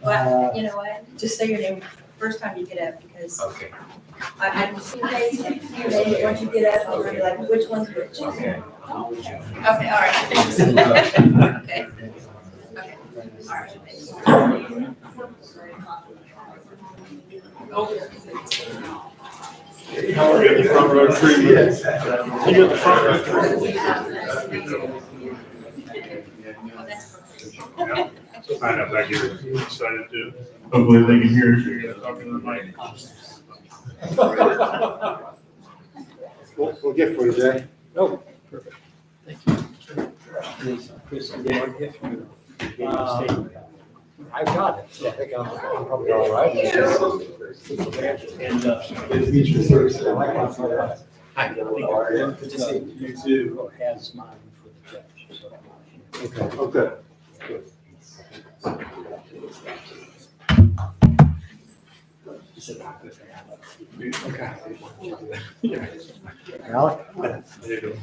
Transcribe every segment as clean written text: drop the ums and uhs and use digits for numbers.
Well, you know what, just say your name first time you get up, because Okay. I can see names, and once you get up, I'll be like, which one's which? Okay. Okay, all right, thanks. Okay. Okay, all right, thanks. How are you at the front row tree? Yes. You at the front row tree? Find out back here. Excited to. Hopefully they can hear you. You're talking to the mic. We'll get for you, Jay. Oh, perfect. Thank you. Chris, you get our gift. I've got it, so I think I'm probably all right. And, Hi. good to see you too. Has mine for the judge, so. Okay. Alec? There you go.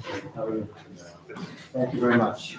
Thank you very much.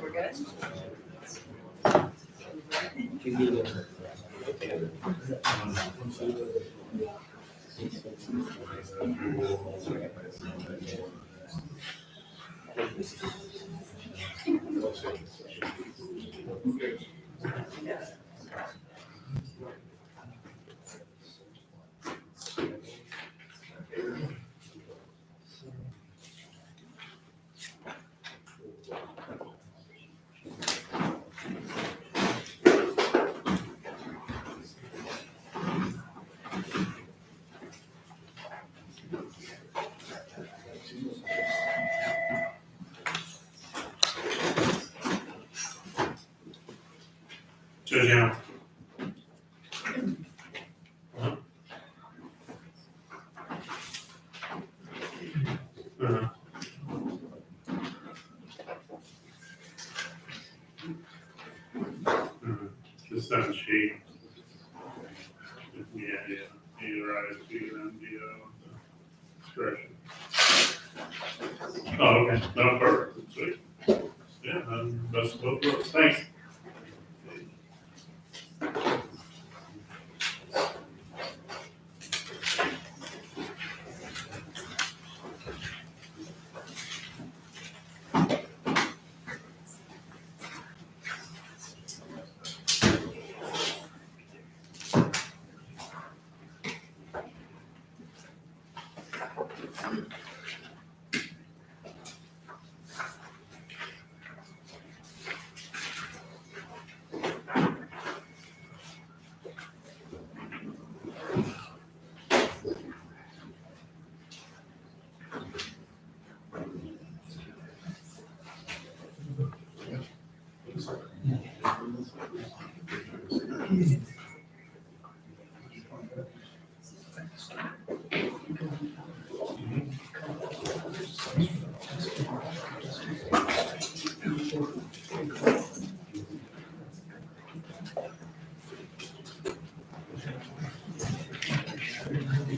We're good? Georgiana. Just that sheet. Yeah, you're right, it's MDO discretion. Oh, okay, no, perfect, sweet. Yeah, best of both worlds, thanks.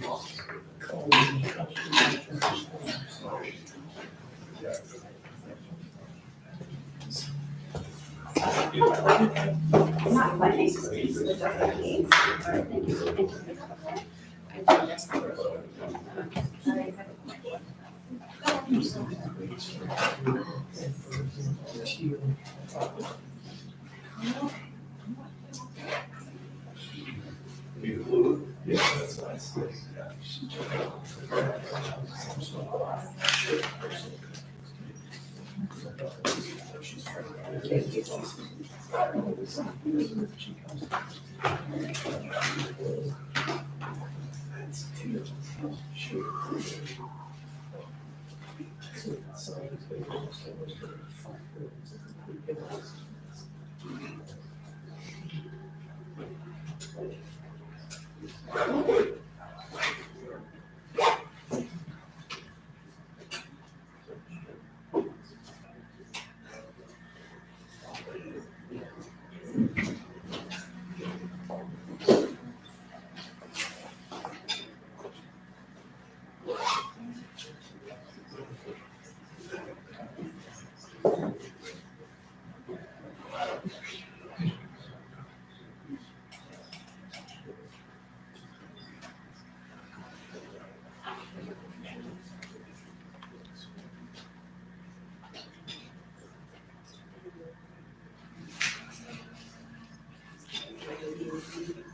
Not my name, but just my name. All right, thank you. Thank you. I think that's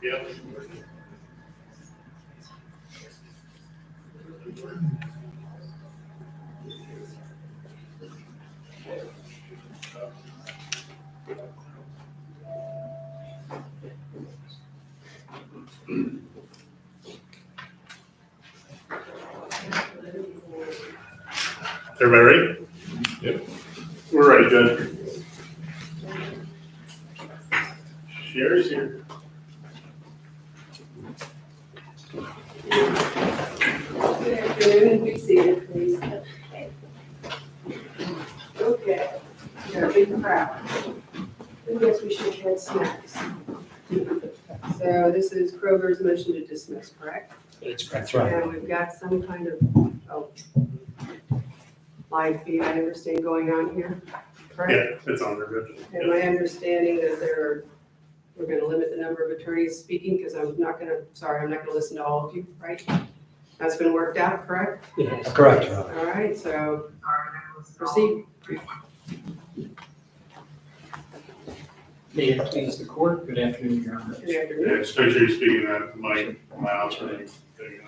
Yeah. Everybody ready? Yep. We're ready, Judge. Sherry's here. Good afternoon, be seated, please. Okay, we got a big crowd. I guess we should have snacks. So this is Kroger's motion to dismiss, correct? That's right. And we've got some kind of, live feed, I understand, going on here, correct? Yeah, it's on there, Judge. And my understanding that we're gonna limit the number of attorneys speaking, because I'm not gonna listen to all of you, right? That's been worked out, correct? Yes. Correct. All right, so proceed. May it please the court, good afternoon, Your Honor. Good afternoon. Yeah, just make sure you're speaking that mic loud. There you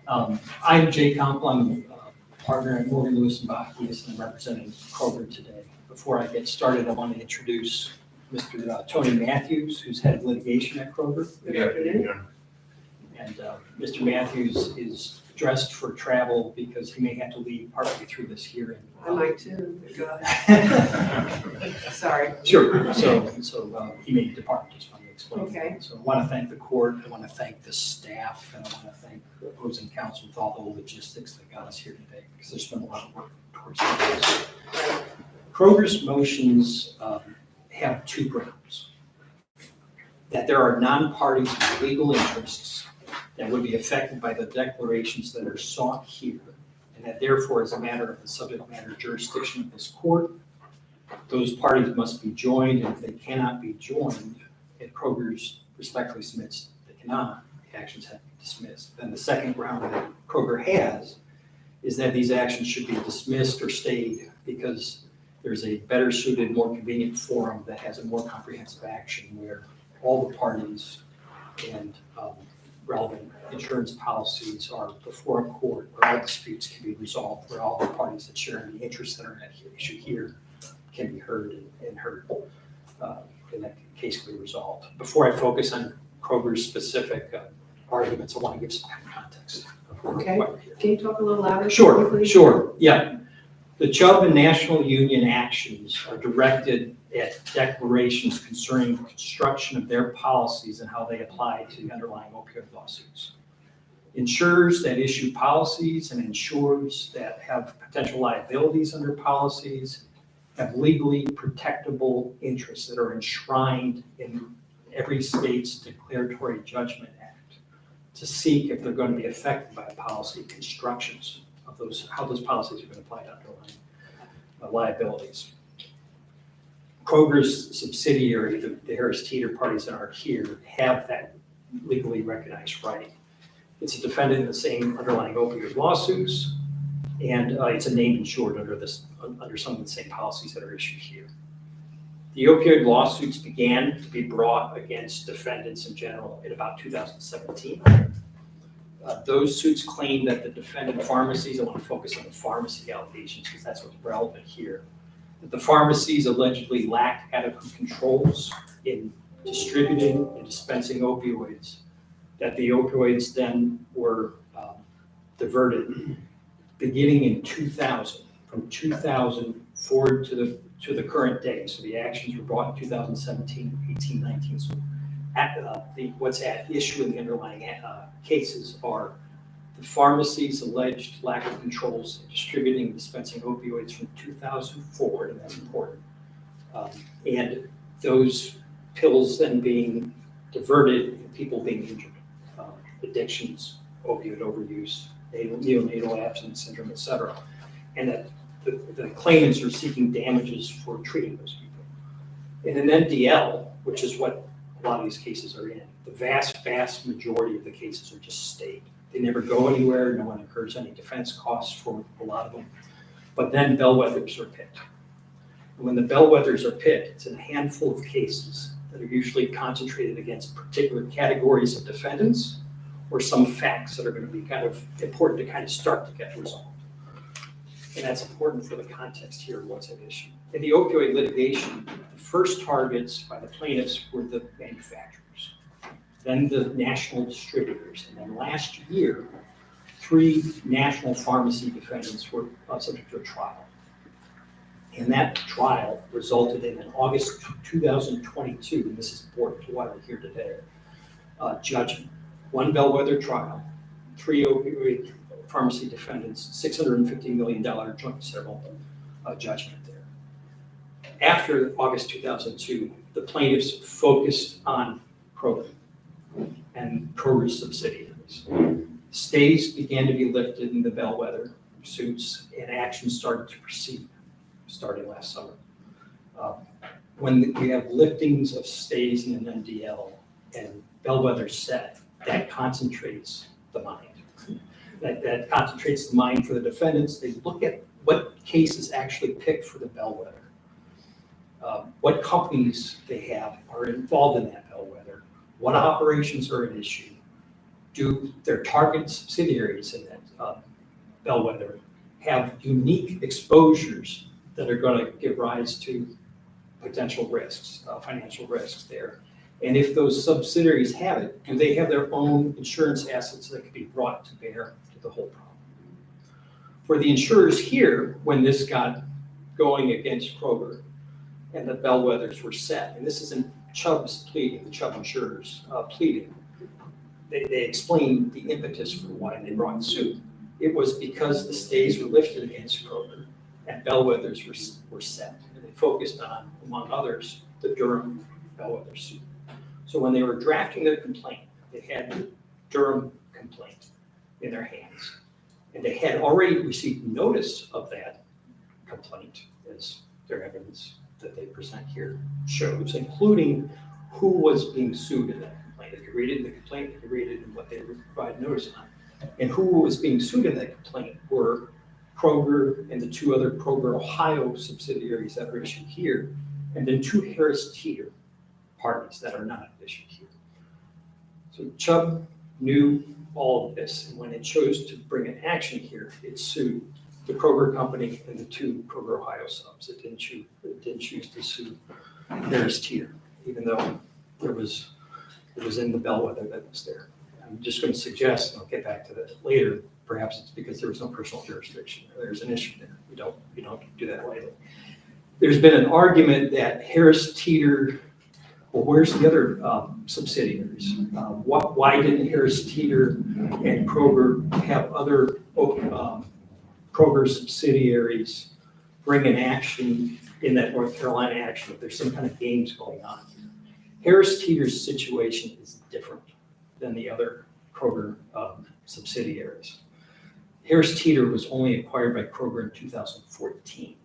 go. I'm Jay Comp, I'm a partner at Morgan Lewis and Bacchius, and I'm representing Kroger today. Before I get started, I want to introduce Mr. Tony Matthews, who's head of litigation at Kroger. Good afternoon. Yeah. And Mr. Matthews is dressed for travel because he may have to leave partway through this hearing. I might too, go ahead. Sorry. Sure, so he may depart, just want to explain. Okay. So I want to thank the court, I want to thank the staff, and I want to thank the opposing counsel with all the logistics that got us here today, because there's been a lot of work towards this. Kroger's motions have two grounds. That there are non-parties with legal interests that would be affected by the declarations that are sought here, and that therefore, as a matter of the subject matter jurisdiction of this court, those parties must be joined, and if they cannot be joined, if Kroger's respectfully submits they cannot, the actions have to be dismissed. Then the second ground that Kroger has is that these actions should be dismissed or stayed because there's a better suited, more convenient forum that has a more comprehensive action where all the parties and relevant insurance policies are before a court where all disputes can be resolved, where all the parties that share in the interests that are at issue here can be heard and heard, and that case can be resolved. Before I focus on Kroger's specific arguments, I want to give some context. Okay. Can you talk a little louder? Sure, please? sure, yeah. The Chubb and National Union actions are directed at declarations concerning the construction of their policies and how they apply to the underlying opioid lawsuits. Insurers that issue policies and insurers that have potential liabilities under policies have legally protectable interests that are enshrined in every state's declaratory judgment act. to seek if they're going to be affected by a policy, constructions of those, how those policies are going to apply to underlying liabilities. Kroger's subsidiary, the Harris Teeter parties that are here, have that legally recognized right. It's a defendant in the same underlying opioid lawsuits, and it's a named insured under some of the same policies that are issued here. The opioid lawsuits began to be brought against defendants in general in about 2017. Those suits claim that the defendant pharmacies, I want to focus on the pharmacy allegations because that's what's relevant here, that the pharmacies allegedly lacked adequate controls in distributing and dispensing opioids, that the opioids then were diverted beginning in 2000, from 2000 forward to the current day. So the actions were brought in 2017, 18, 19. So what's at issue in the underlying cases are the pharmacy's alleged lack of controls in distributing and dispensing opioids from 2000 forward, and that's important. And those pills then being diverted and people being injured. Addictions, opioid overuse, neonatal abstinence syndrome, et cetera. And that the claimants are seeking damages for treating those people. In an NDL, which is what a lot of these cases are in, the vast majority of the cases are just stayed. They never go anywhere, no one incurs any defense costs for a lot of them. But then bellwethers are picked. And when the bellwethers are picked, it's in a handful of cases that are usually concentrated against particular categories of defendants or some facts that are going to be kind of important to kind of start to get resolved. And that's important for the context here of what's at issue. In the opioid litigation, the first targets by the plaintiffs were the manufacturers, then the national distributors, and then last year, 3 national pharmacy defendants were subject to a trial. And that trial resulted in an August 2022, and this is important to why we're here today, judgment. 1 bellwether trial, 3 opioid pharmacy defendants, $650 million joint several judgment there. After August 2002, the plaintiffs focused on Kroger and Kroger's subsidiaries. Stays began to be lifted in the bellwether suits, and action started to proceed, starting last summer. When we have liftings of stays in an MDL and bellwether set, that concentrates the mind. That concentrates the mind for the defendants. They look at what cases actually picked for the bellwether, what companies they have are involved in that bellwether, what operations are at issue, do their target subsidiaries in that bellwether have unique exposures that are going to give rise to potential risks, financial risks there. And if those subsidiaries have it, do they have their own insurance assets that can be brought to bear to the whole problem? For the insurers here, when this got going against Kroger and the bellwethers were set, and this is in Chubb's pleading, the Chubb insurers pleading, they explained the impetus for why they brought suit. It was because the stays were lifted against Kroger and bellwethers were set. And they focused on, among others, the Durham bellwether suit. So when they were drafting their complaint, they had the Durham complaint in their hands. And they had already received notice of that complaint, as their evidence that they present here shows, including who was being sued in that complaint. If you read it in the complaint, if you read it in what they provide notice on. And who was being sued in that complaint were Kroger and the 2 other Kroger Ohio subsidiaries that are issued here, and then 2 Harris Teeter parties that are not issued here. So Chubb knew all of this, and when it chose to bring an action here, it sued the Kroger company and the 2 Kroger Ohio subs. It didn't choose to sue Harris Teeter, even though it was in the bellwether that was there. I'm just going to suggest, and I'll get back to that later, perhaps it's because there was no personal jurisdiction. There's an issue there. You don't do that lightly. There's been an argument that Harris Teeter, well, where's the other subsidiaries? Why didn't Harris Teeter and Kroger have other Kroger subsidiaries bring an action in that North Carolina action if there's some kind of games going on? Harris Teeter's situation is different than the other Kroger subsidiaries. Harris Teeter was only acquired by Kroger in 2014.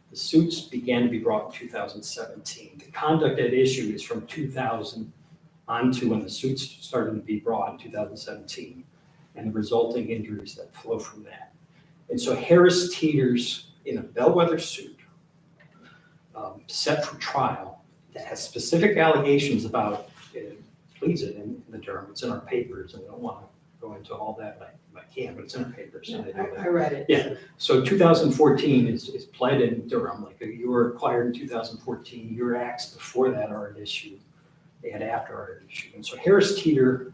The suits began to be brought in 2017. The conduct at issue is from 2000 on to when the suits started to be brought in 2017 and the resulting injuries that flow from that. And so Harris Teeter's in a bellwether suit set for trial that has specific allegations about, it pleads it in the Durham, it's in our papers, and I don't want to go into all that if I can, but it's in our papers. And I read it. Yeah. So 2014 is pled in Durham, like you were acquired in 2014, your acts before that are at issue and after are at issue. And so Harris Teeter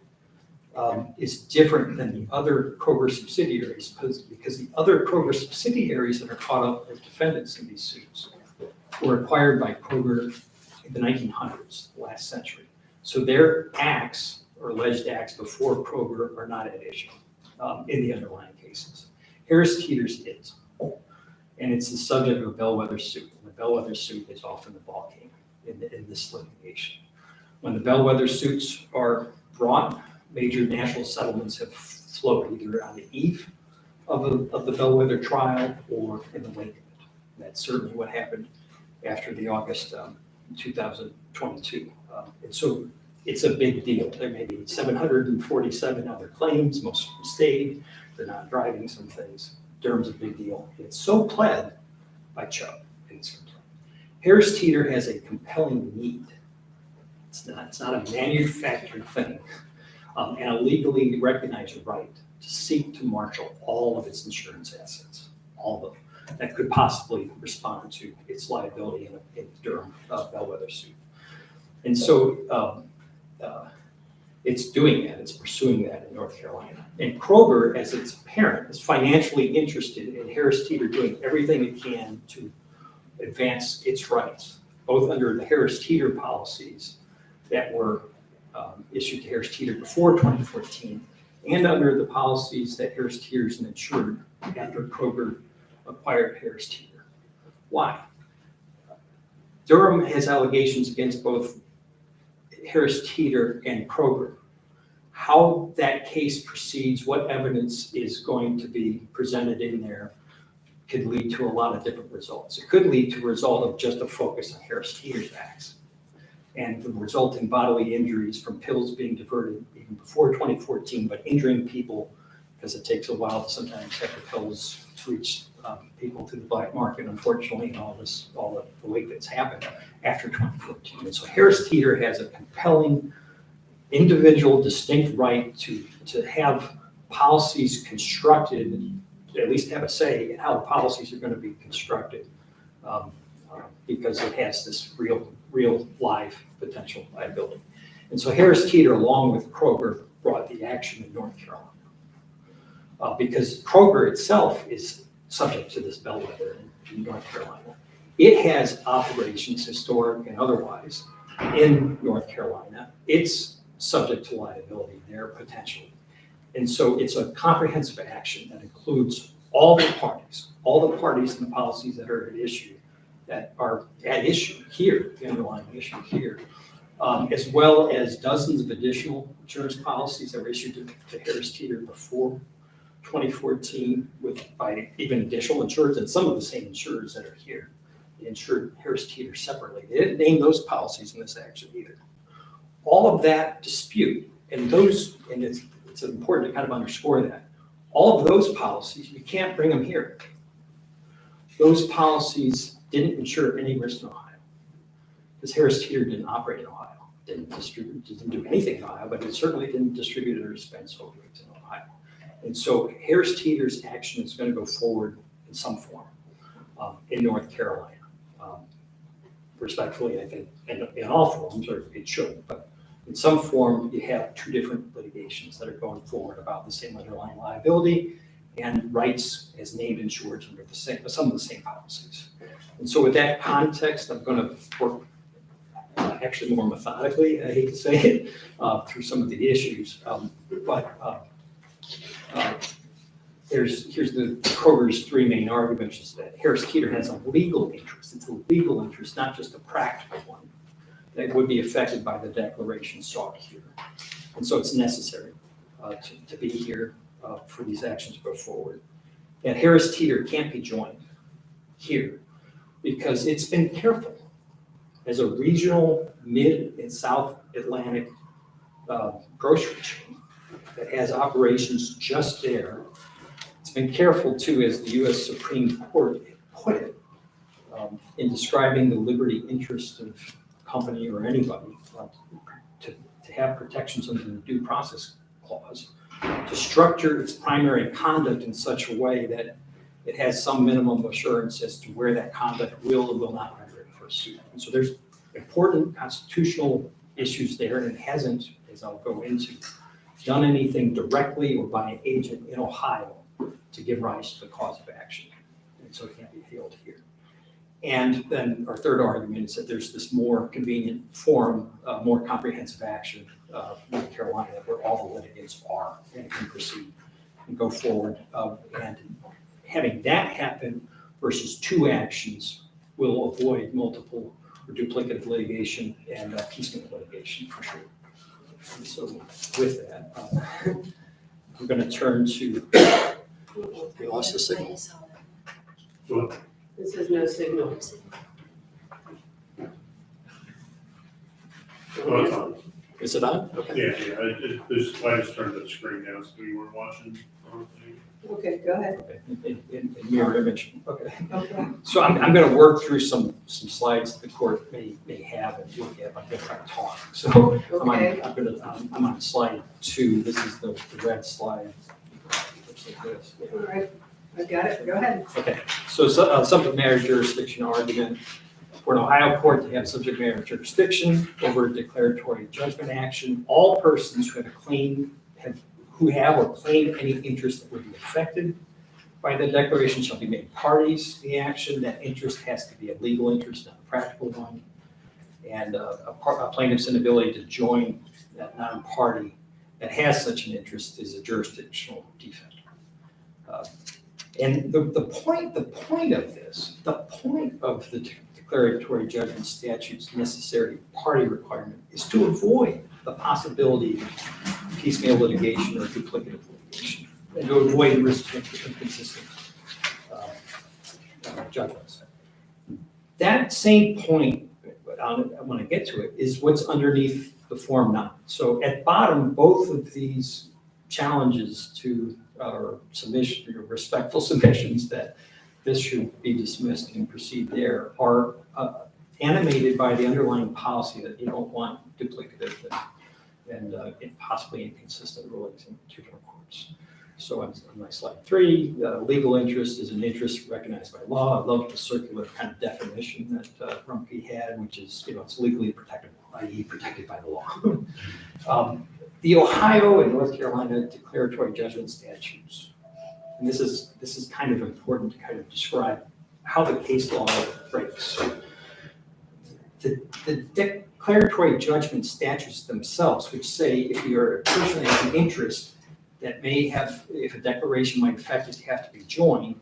is different than the other Kroger subsidiaries because the other Kroger subsidiaries that are caught up as defendants in these suits were acquired by Kroger in the 1900s, the last century. So their acts or alleged acts before Kroger are not at issue in the underlying cases. Harris Teeter's is, and it's the subject of a bellwether suit. And the bellwether suit is often the ballgame in this litigation. When the bellwether suits are brought, major national settlements have flowed either on the eve of the bellwether trial or in the wake of it. That's certainly what happened after the August 2022. And so it's a big deal. There may be 747 other claims, most of them stayed, they're not driving some things. Durham's a big deal. It's so pled by Chubb in this complaint. Harris Teeter has a compelling need. It's not a manufactured thing, and a legally recognized right to seek to marshal all of its insurance assets, all of them, that could possibly respond to its liability in Durham bellwether suit. And so it's doing that, it's pursuing that in North Carolina. And Kroger, as its parent, is financially interested in Harris Teeter doing everything it can to advance its rights, both under the Harris Teeter policies that were issued to Harris Teeter before 2014 and under the policies that Harris Teeter's insured after Kroger acquired Harris Teeter. Why? Durham has allegations against both Harris Teeter and Kroger. How that case proceeds, what evidence is going to be presented in there could lead to a lot of different results. It could lead to a result of just a focus on Harris Teeter's acts and the resulting bodily injuries from pills being diverted even before 2014, but injuring people because it takes a while to sometimes have the pills to reach people through the black market, unfortunately, and all the weight that's happened after 2014. And so Harris Teeter has a compelling individual distinct right to have policies constructed, at least have a say in how the policies are going to be constructed, because it has this real live potential liability. And so Harris Teeter, along with Kroger, brought the action in North Carolina because Kroger itself is subject to this bellwether in North Carolina. It has operations, historic and otherwise, in North Carolina. It's subject to liability there potentially. And so it's a comprehensive action that includes all the parties and the policies that are at issue, that are at issue here, the underlying issue here, as well as dozens of additional insurance policies that were issued to Harris Teeter before 2014 by even additional insurers and some of the same insurers that are here. They insured Harris Teeter separately. They didn't name those policies in this action either. All of that dispute, and it's important to kind of underscore that, all of those policies, you can't bring them here. Those policies didn't insure any risk in Ohio because Harris Teeter didn't operate in Ohio, didn't do anything in Ohio, but it certainly didn't distribute or dispense opioids in Ohio. And so Harris Teeter's action is going to go forward in some form in North Carolina. Respectfully, I think, in all forms, or it should, but in some form, you have two different litigations that are going forward about the same underlying liability and rights as named insureds under some of the same policies. And so with that context, I'm going to work actually more methodically, I hate to say it, through some of the issues. Here's the Kroger's three main arguments is that Harris Teeter has a legal interest. It's a legal interest, not just a practical one, that would be affected by the declaration sought here. And so it's necessary. to be here for these actions to go forward. And Harris Teeter can't be joined here because it's been careful as a regional Mid and South Atlantic grocery chain that has operations just there. It's been careful too, as the U.S. Supreme Court put it, in describing the liberty interest of a company or anybody to have protections under the Due Process Clause, to structure its primary conduct in such a way that it has some minimum assurance as to where that conduct will or will not render it for a suit. And so there's important constitutional issues there, and it hasn't, as I'll go into, done anything directly or by an agent in Ohio to give rise to the cause of action. And so it can't be appealed here. And then our third argument is that there's this more convenient forum, more comprehensive action, North Carolina, where all the litigants are and can proceed and go forward. And having that happen versus two actions will avoid multiple or duplicative litigation and piecemeal litigation for sure. And so with that, I'm going to turn to, we lost the signal. Well, This is no signal. it's on. Is it on? Okay. Yeah, I just turned the screen down so we weren't watching. Okay, go ahead. Okay. In mirror image. Okay. Okay. So I'm going to work through some slides the court may have and look at. I'm going to try to talk. So Okay. I'm on slide 2. This is the red slide. Looks like this. All right, I've got it. Go ahead. Okay. So subject matter jurisdiction argument. For an Ohio court to have subject matter jurisdiction over a declaratory judgment action, all persons who have or claim any interest that would be affected by the declaration shall be made parties to the action. That interest has to be a legal interest, not a practical one. And a plaintiff's inability to join that non-party that has such an interest is a jurisdictional defect. And the point of this, the point of the declaratory judgment statute's necessary party requirement is to avoid the possibility of piecemeal litigation or duplicative litigation, and to avoid risk of inconsistent judgments. That same point, when I get to it, is what's underneath the Form 9. So at bottom, both of these challenges to or submission, or respectful submissions that this should be dismissed and proceed there are animated by the underlying policy that you don't want duplicative and possibly inconsistent rulings in two different courts. So on my slide 3, legal interest is an interest recognized by law. I love the circular kind of definition that Rumpke had, which is, it's legally protected, i.e. protected by the law. The Ohio and North Carolina declaratory judgment statutes, and this is kind of important to kind of describe how the case law breaks. The declaratory judgment statutes themselves, which say if you're a person that has an interest that may have, if a declaration might affect it, you have to be joined,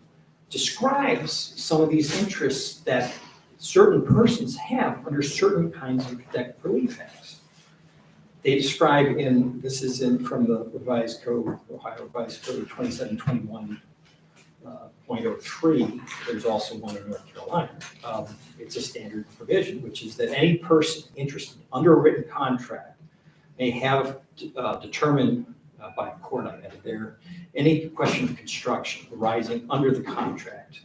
describes some of these interests that certain persons have under certain kinds of relief acts. They describe from the revised code, Ohio Revised Code 2721.03. There's also one in North Carolina. It's a standard provision, which is that any person interested under a written contract may have determined by a court, I added there, any question of construction arising under the contract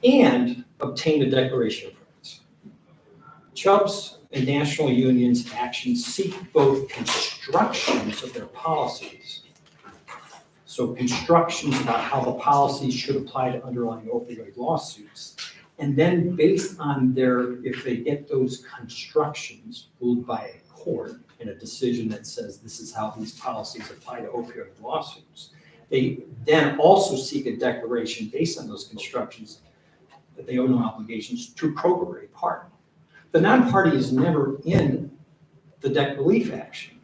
and obtain a declaration of rights. Chubb's and national unions' actions seek both constructions of their policies, so constructions about how the policies should apply to underlying opioid lawsuits, and then based on if they get those constructions ruled by a court in a decision that says this is how these policies apply to opioid lawsuits, they then also seek a declaration based on those constructions that they owe no obligations to prorogate a party. The non-party is never in the debt relief action.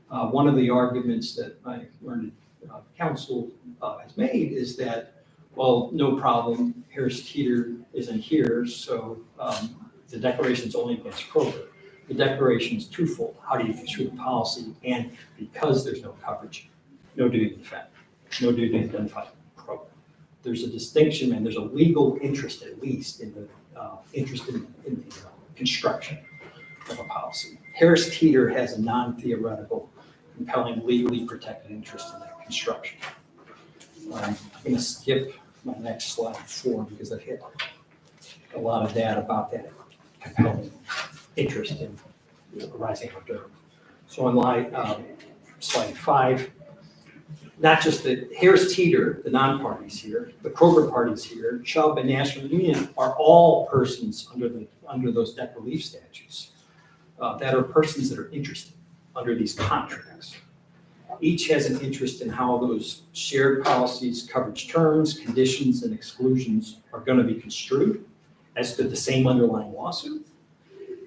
One of the arguments that my learned counsel has made is that, well, no problem, Harris Teeter isn't here, so the declaration is only against Kroger. The declaration is twofold. How do you construe the policy? And because there's no coverage, no duty to defend, no duty to identify program. There's a distinction and there's a legal interest, at least, in the interest in the construction of a policy. Harris Teeter has a non-theoretical, compelling, legally protected interest in that construction. I'm going to skip my next slide 4 because I've hit a lot of data about that compelling interest in arising out of Durham. So on slide 5, not just the Harris Teeter, the non-parties here, the Kroger parties here, Chubb and National Union are all persons under those debt relief statutes that are persons that are interested under these contracts. Each has an interest in how those shared policies, coverage terms, conditions, and exclusions are going to be construed as to the same underlying lawsuit.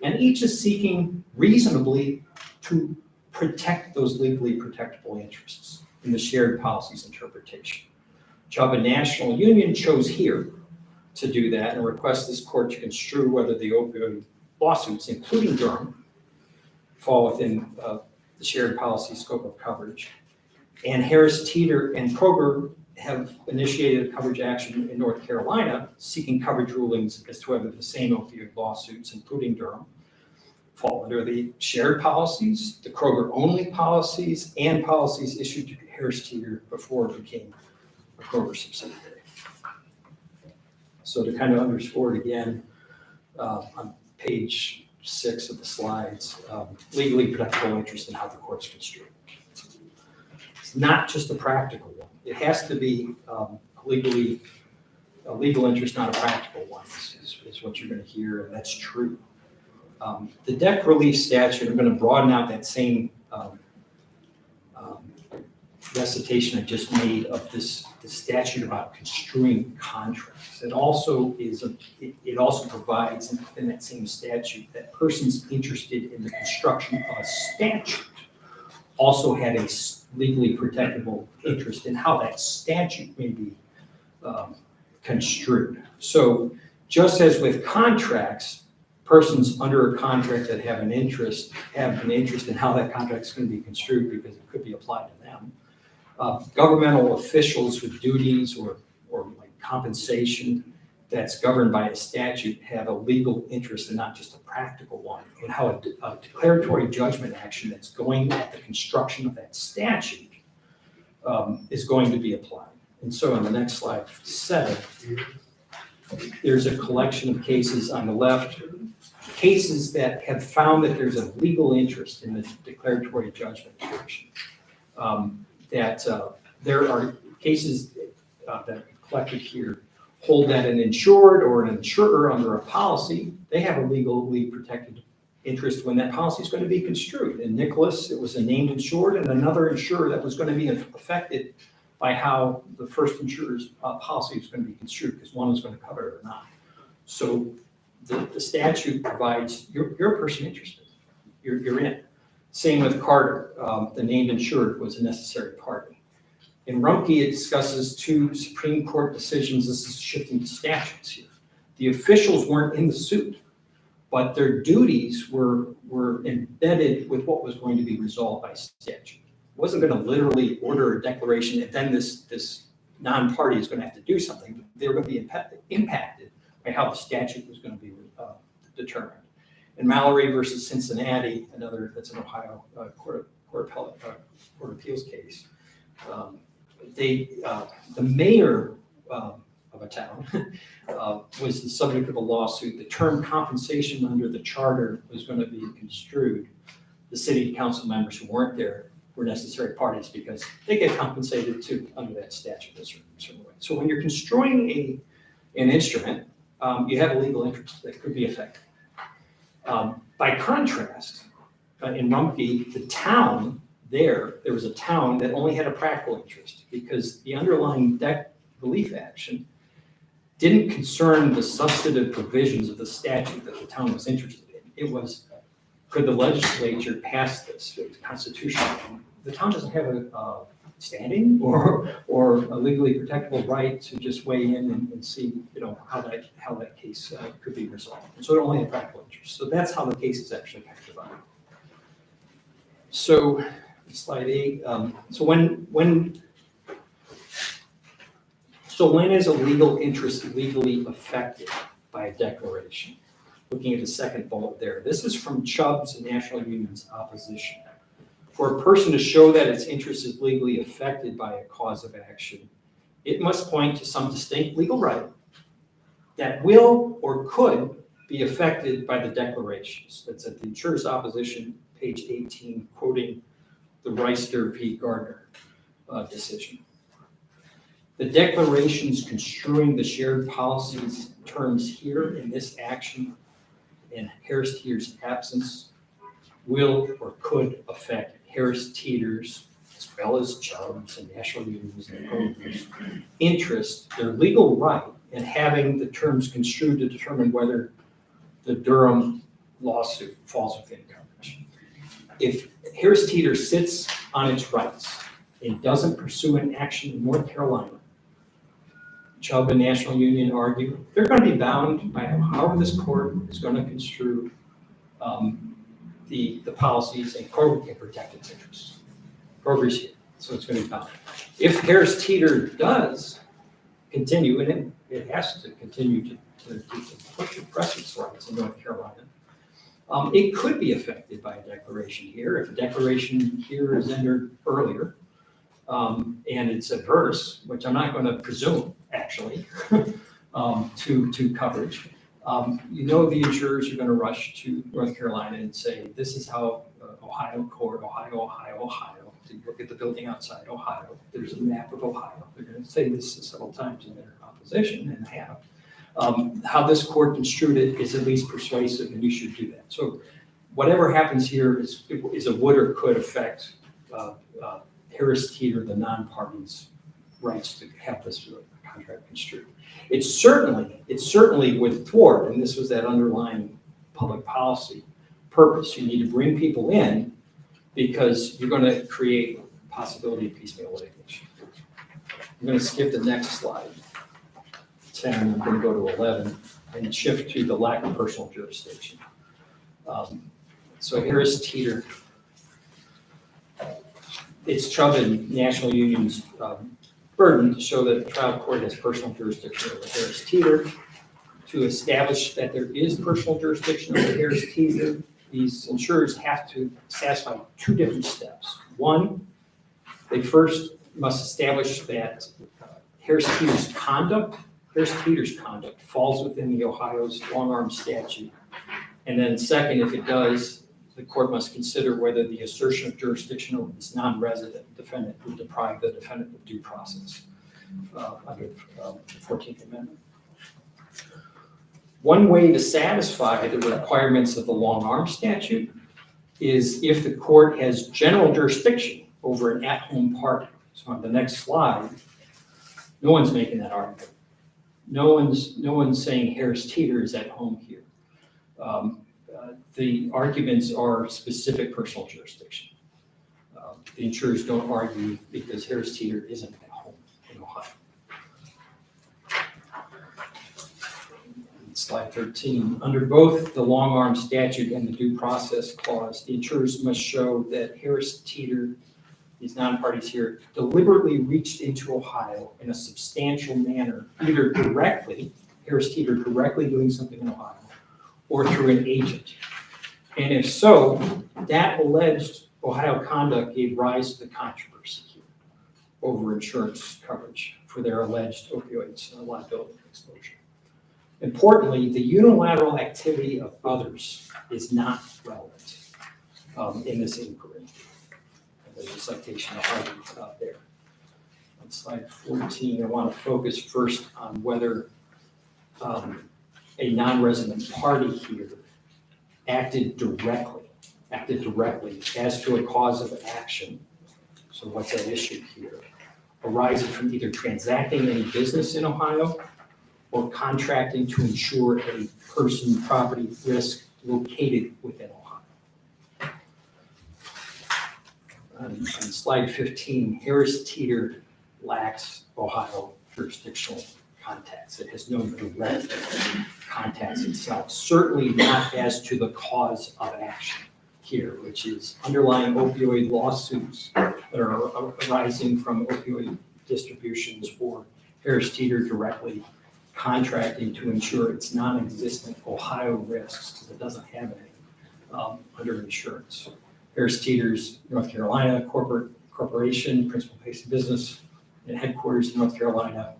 And each is seeking reasonably to protect those legally protectable interests in the shared policies interpretation. Chubb and National Union chose here to do that and request this court to construe whether the opioid lawsuits, including Durham, fall within the shared policy scope of coverage. And Harris Teeter and Kroger have initiated a coverage action in North Carolina seeking coverage rulings as to whether the same opioid lawsuits, including Durham, fall under the shared policies, the Kroger-only policies, and policies issued to Harris Teeter before it became a Kroger subsidiary. So to kind of underscore it again, on page 6 of the slides, legally protectable interest in how the courts construe. It's not just a practical one. It has to be a legal interest, not a practical one, is what you're going to hear, and that's true. The debt relief statute, I'm going to broaden out that same recitation I just made of the statute about construing contracts. It also provides in that same statute that persons interested in the construction of a statute also had a legally protectable interest in how that statute may be construed. So just as with contracts, persons under a contract that have an interest in how that contract is going to be construed because it could be applied to them. Governmental officials with duties or like compensation that's governed by a statute have a legal interest and not just a practical one in how a declaratory judgment action that's going at the construction of that statute is going to be applied. And so on the next slide 7, there's a collection of cases on the left, cases that have found that there's a legal interest in the declaratory judgment action. There are cases that are collected here hold that an insured or an insurer under a policy, they have a legally protected interest when that policy is going to be construed. In Nicholas, it was a named insured and another insurer that was going to be affected by how the first insurer's policy is going to be construed, because one is going to cover it or not. So the statute provides you're a person interested, you're in. Same with Carter, the named insured was a necessary party. In Rumpke, it discusses 2 Supreme Court decisions. This is shifting to statutes here. The officials weren't in the suit, but their duties were embedded with what was going to be resolved by statute. It wasn't going to literally order a declaration and then this non-party is going to have to do something. They were going to be impacted by how the statute was going to be determined. In Mallory versus Cincinnati, that's an Ohio Court of Appeals case, the mayor of a town was the subject of a lawsuit. The term compensation under the charter was going to be construed. The city council members who weren't there were necessary parties because they get compensated too under that statute in a certain way. So when you're construing an instrument, you have a legal interest that could be affected. By contrast, in Rumpke, the town there was a town that only had a practical interest because the underlying debt relief action didn't concern the substantive provisions of the statute that the town was interested in. It was, could the legislature pass this constitutional? The town doesn't have a standing or a legally protectable right to just weigh in and see, how that case could be resolved. And so it only had practical interest. So that's how the case is actually divided. So Slide 8. So when is a legal interest legally affected by a declaration? Looking at the second bullet there, this is from Chubb's and National Union's opposition. For a person to show that its interest is legally affected by a cause of action, it must point to some distinct legal right that will or could be affected by the declarations. That's at the insurer's opposition, page 18, quoting the Reister v. Gardner decision. The declarations construing the shared policies terms here in this action in Harris Teeter's absence will or could affect Harris Teeter's, as well as Chubb's and National Union's and Kroger's interest, their legal right in having the terms construed to determine whether the Durham lawsuit falls within coverage. If Harris Teeter sits on its rights and doesn't pursue an action in North Carolina, Chubb and National Union argue they're going to be bound by however this court is going to construe the policies, and Kroger can protect its interests. Kroger's here, so it's going to be bound. If Harris Teeter does continue, and it has to continue to press its rights in North Carolina, it could be affected by a declaration here. If a declaration here is entered earlier, and it's adverse, which I'm not going to presume, actually, to coverage, the insurers are going to rush to North Carolina and say, this is how Ohio court, Ohio. So you look at the building outside Ohio, there's a map of Ohio. They're going to say this several times in their opposition, and have. How this court construed it is at least persuasive, and you should do that. So whatever happens here is a would or could affect Harris Teeter, the non-party's rights to have this contract construed. It certainly would thwart, and this was that underlying public policy purpose. You need to bring people in because you're going to create possibility of piecemeal litigation. I'm going to skip the next slide, 10. I'm going to go to 11 and shift to the lack of personal jurisdiction. So Harris Teeter, it's Chubb and National Union's burden to show that the trial court has personal jurisdiction over Harris Teeter. To establish that there is personal jurisdiction over Harris Teeter, these insurers have to satisfy two different steps. One, they first must establish that Harris Teeter's conduct falls within the Ohio's long-arm statute. And then second, if it does, the court must consider whether the assertion of jurisdiction over this non-resident defendant would deprive the defendant of due process under the 14th Amendment. One way to satisfy the requirements of the long-arm statute is if the court has general jurisdiction over an at-home party. So on the next slide, no one's making that argument. No one's saying Harris Teeter is at home here. The arguments are specific personal jurisdiction. The insurers don't argue because Harris Teeter isn't at home in Ohio. Slide 13. Under both the long-arm statute and the due process clause, the insurers must show that Harris Teeter, these non-parties here, deliberately reached into Ohio in a substantial manner, either directly, Harris Teeter directly doing something in Ohio, or through an agent. And if so, that alleged Ohio conduct gave rise to the controversy here over insurance coverage for their alleged opioids liability exposure. Importantly, the unilateral activity of others is not relevant in this inquiry. There's a citation of Harvey there. On slide 14, I want to focus first on whether a non-resident party here acted directly as to a cause of action. So what's at issue here? Arising from either transacting any business in Ohio or contracting to insure a person property risk located within Ohio. On slide 15, Harris Teeter lacks Ohio jurisdictional contacts. It has no direct contacts itself, certainly not as to the cause of action. here, which is underlying opioid lawsuits that are arising from opioid distributions or Harris Teeter directly contracting to ensure its non-existent Ohio risks, because it doesn't have any under insurance. Harris Teeter's North Carolina corporation, principal place of business, and headquarters in North Carolina.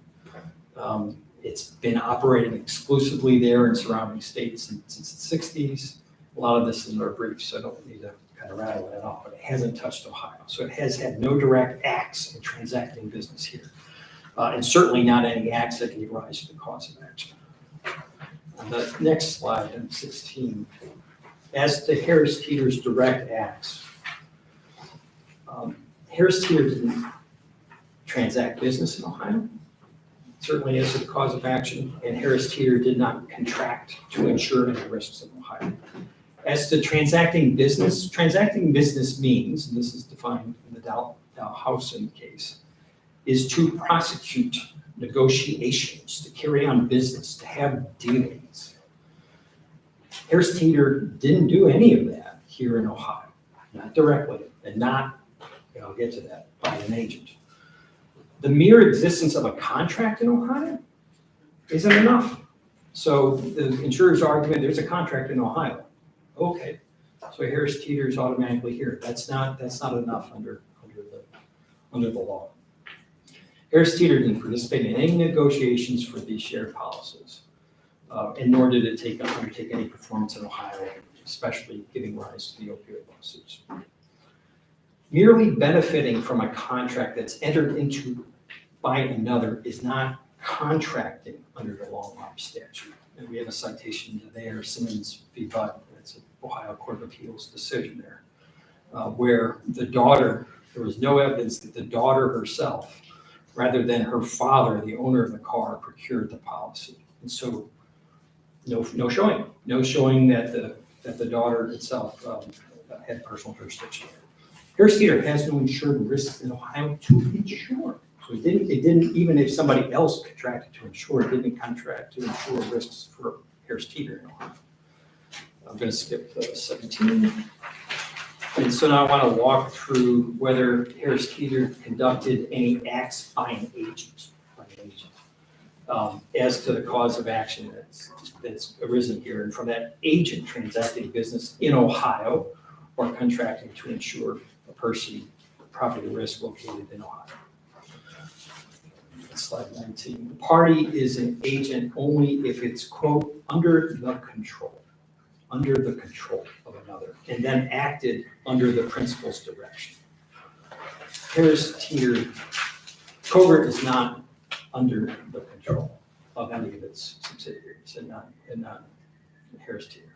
It's been operating exclusively there in surrounding states since the 60s. A lot of this is in our briefs, so I don't need to kind of rattle that off, but it hasn't touched Ohio. So it has had no direct acts in transacting business here. And certainly not any acts that can give rise to the cause of action. On the next slide, on 16, as to Harris Teeter's direct acts, Harris Teeter didn't transact business in Ohio, certainly as to the cause of action, and Harris Teeter did not contract to insure any risks in Ohio. As to transacting business means, and this is defined in the Dalhousen case, is to prosecute negotiations, to carry on business, to have dealings. Harris Teeter didn't do any of that here in Ohio, not directly, and not, I'll get to that, by an agent. The mere existence of a contract in Ohio isn't enough. So the insurer's argument, there's a contract in Ohio. Okay, so Harris Teeter's automatically here. That's not enough under the law. Harris Teeter didn't participate in any negotiations for these shared policies, and nor did it undertake any performance in Ohio, especially giving rise to the opioid lawsuits. Merely benefiting from a contract that's entered into by another is not contracting under the Long Arm statute. And we have a citation there, Simmons v. Budd, that's an Ohio Court of Appeals decision there, where the daughter, there was no evidence that the daughter herself, rather than her father, the owner of the car, procured the policy. And so no showing that the daughter itself had personal jurisdiction. Harris Teeter has no insured risks in Ohio to insure. So it didn't, even if somebody else contracted to insure, it didn't contract to insure risks for Harris Teeter in Ohio. I'm going to skip 17. And so now I want to walk through whether Harris Teeter conducted any acts by an agent, as to the cause of action that's arisen here. And from that agent transacting business in Ohio or contracting to insure a person property risk located in Ohio. Slide 19. The party is an agent only if it's, quote, under the control of another, and then acted under the principal's direction. Harris Teeter, Covert is not under the control of any of its subsidiaries, and not Harris Teeter.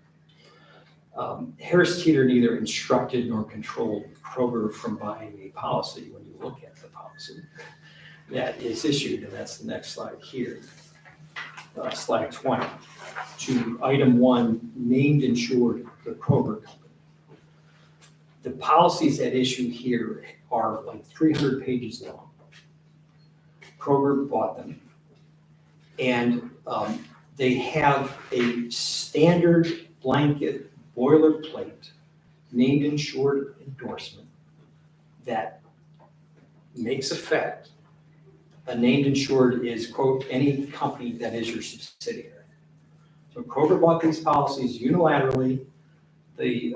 Harris Teeter neither instructed nor controlled Kroger from buying a policy when you look at the policy that is issued, and that's the next slide here. Slide 20. To item 1, named insured, the Kroger company. The policies at issue here are like 300 pages long. Kroger bought them, and they have a standard blanket boilerplate named insured endorsement that makes effect. A named insured is, quote, any company that is your subsidiary. So Kroger bought these policies unilaterally. The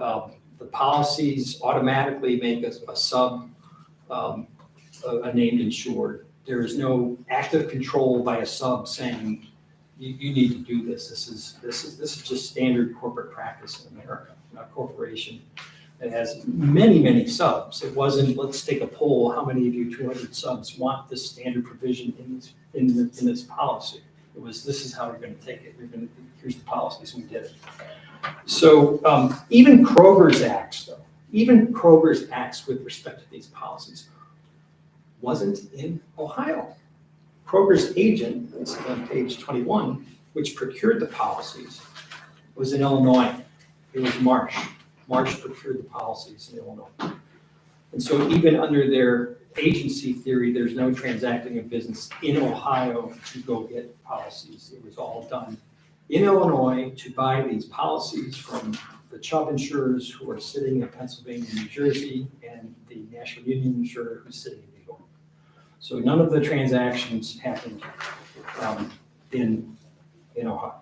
policies automatically make a sub, a named insured. There is no active control by a sub saying you need to do this. This is just standard corporate practice in America. A corporation that has many, many subs. It wasn't, let's take a poll, how many of you 200 subs want this standard provision in this policy? It was, this is how you're going to take it. Here's the policies, we did it. So even Kroger's acts, though, with respect to these policies wasn't in Ohio. Kroger's agent, this is on page 21, which procured the policies, was in Illinois. It was Marsh. Marsh procured the policies in Illinois. And so even under their agency theory, there's no transacting of business in Ohio to go get policies. It was all done in Illinois to buy these policies from the Chubb insurers who are sitting in Pennsylvania and New Jersey, and the National Union insurer who's sitting in New York. So none of the transactions happened in Ohio.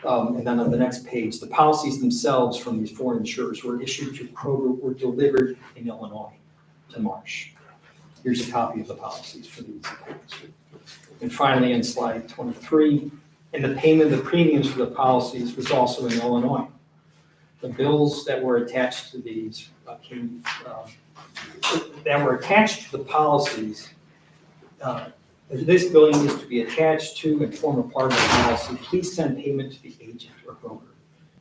And then on the next page, the policies themselves from these foreign insurers were issued to Kroger, were delivered in Illinois to Marsh. Here's a copy of the policies for these accounts. And finally, on slide 23, and the payment of the premiums for the policies was also in Illinois. The bills that were attached to these that were attached to the policies, this billing is to be attached to and form a part of the policy. Please send payment to the agent or broker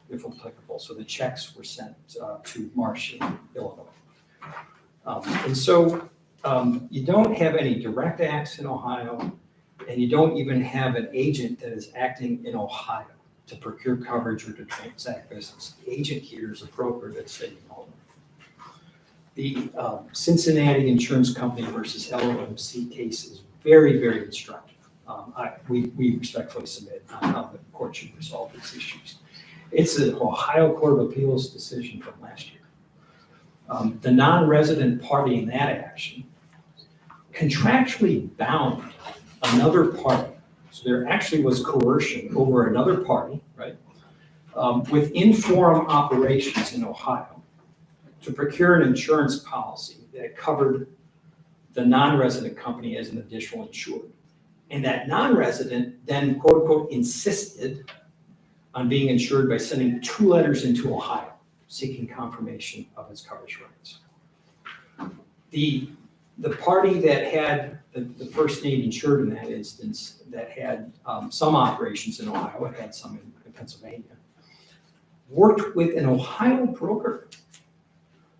if applicable. So the checks were sent to Marsh in Illinois. And so you don't have any direct acts in Ohio, and you don't even have an agent that is acting in Ohio to procure coverage or to transact business. The agent here is a broker that's sitting in Illinois. The Cincinnati Insurance Company versus LOMC case is very, very instructive. We respectfully submit on how the court should resolve these issues. It's an Ohio Court of Appeals decision from last year. The non-resident party in that action contractually bound another party. So there actually was coercion over another party, right? With in-forum operations in Ohio to procure an insurance policy that covered the non-resident company as an additional insured. And that non-resident then, quote unquote, insisted on being insured by sending 2 letters into Ohio seeking confirmation of its coverage rights. The party that had the first name insured in that instance, that had some operations in Ohio, it had some in Pennsylvania, worked with an Ohio broker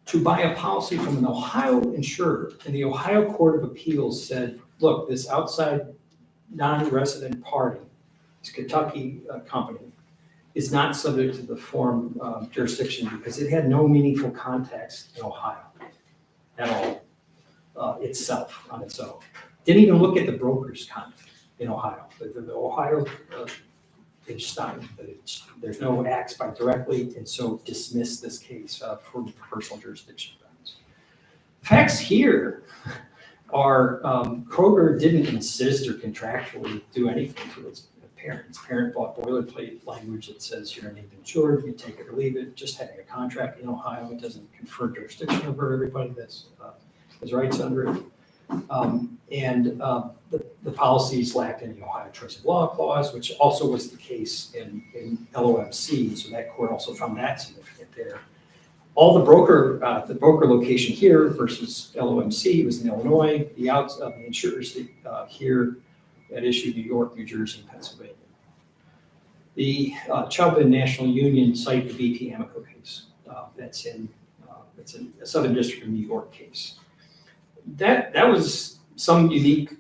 to buy a policy from an Ohio insurer. And the Ohio Court of Appeals said, look, this outside non-resident party, this Kentucky company, is not subject to the forum jurisdiction because it had no meaningful contacts in Ohio at all itself, on its own. Didn't even look at the broker's contact in Ohio. The Ohio, they just stopped. There's no acts by directly, and so dismissed this case for personal jurisdiction grounds. Facts here are Kroger didn't insist or contractually do anything to its parent. Its parent bought boilerplate language that says you're named insured, you take it or leave it. Just having a contract in Ohio, it doesn't confer jurisdiction over everybody that's has rights under it. The policies lacked any Ohio choice of law clause, which also was the case in LOMC. So that court also found that significant there. All the broker location here versus LOMC was in Illinois. The insurers here at issue New York, New Jersey, and Pennsylvania. The Chubb and National Union cite the BP Amico case. That's in a Southern District of New York case. That was some unique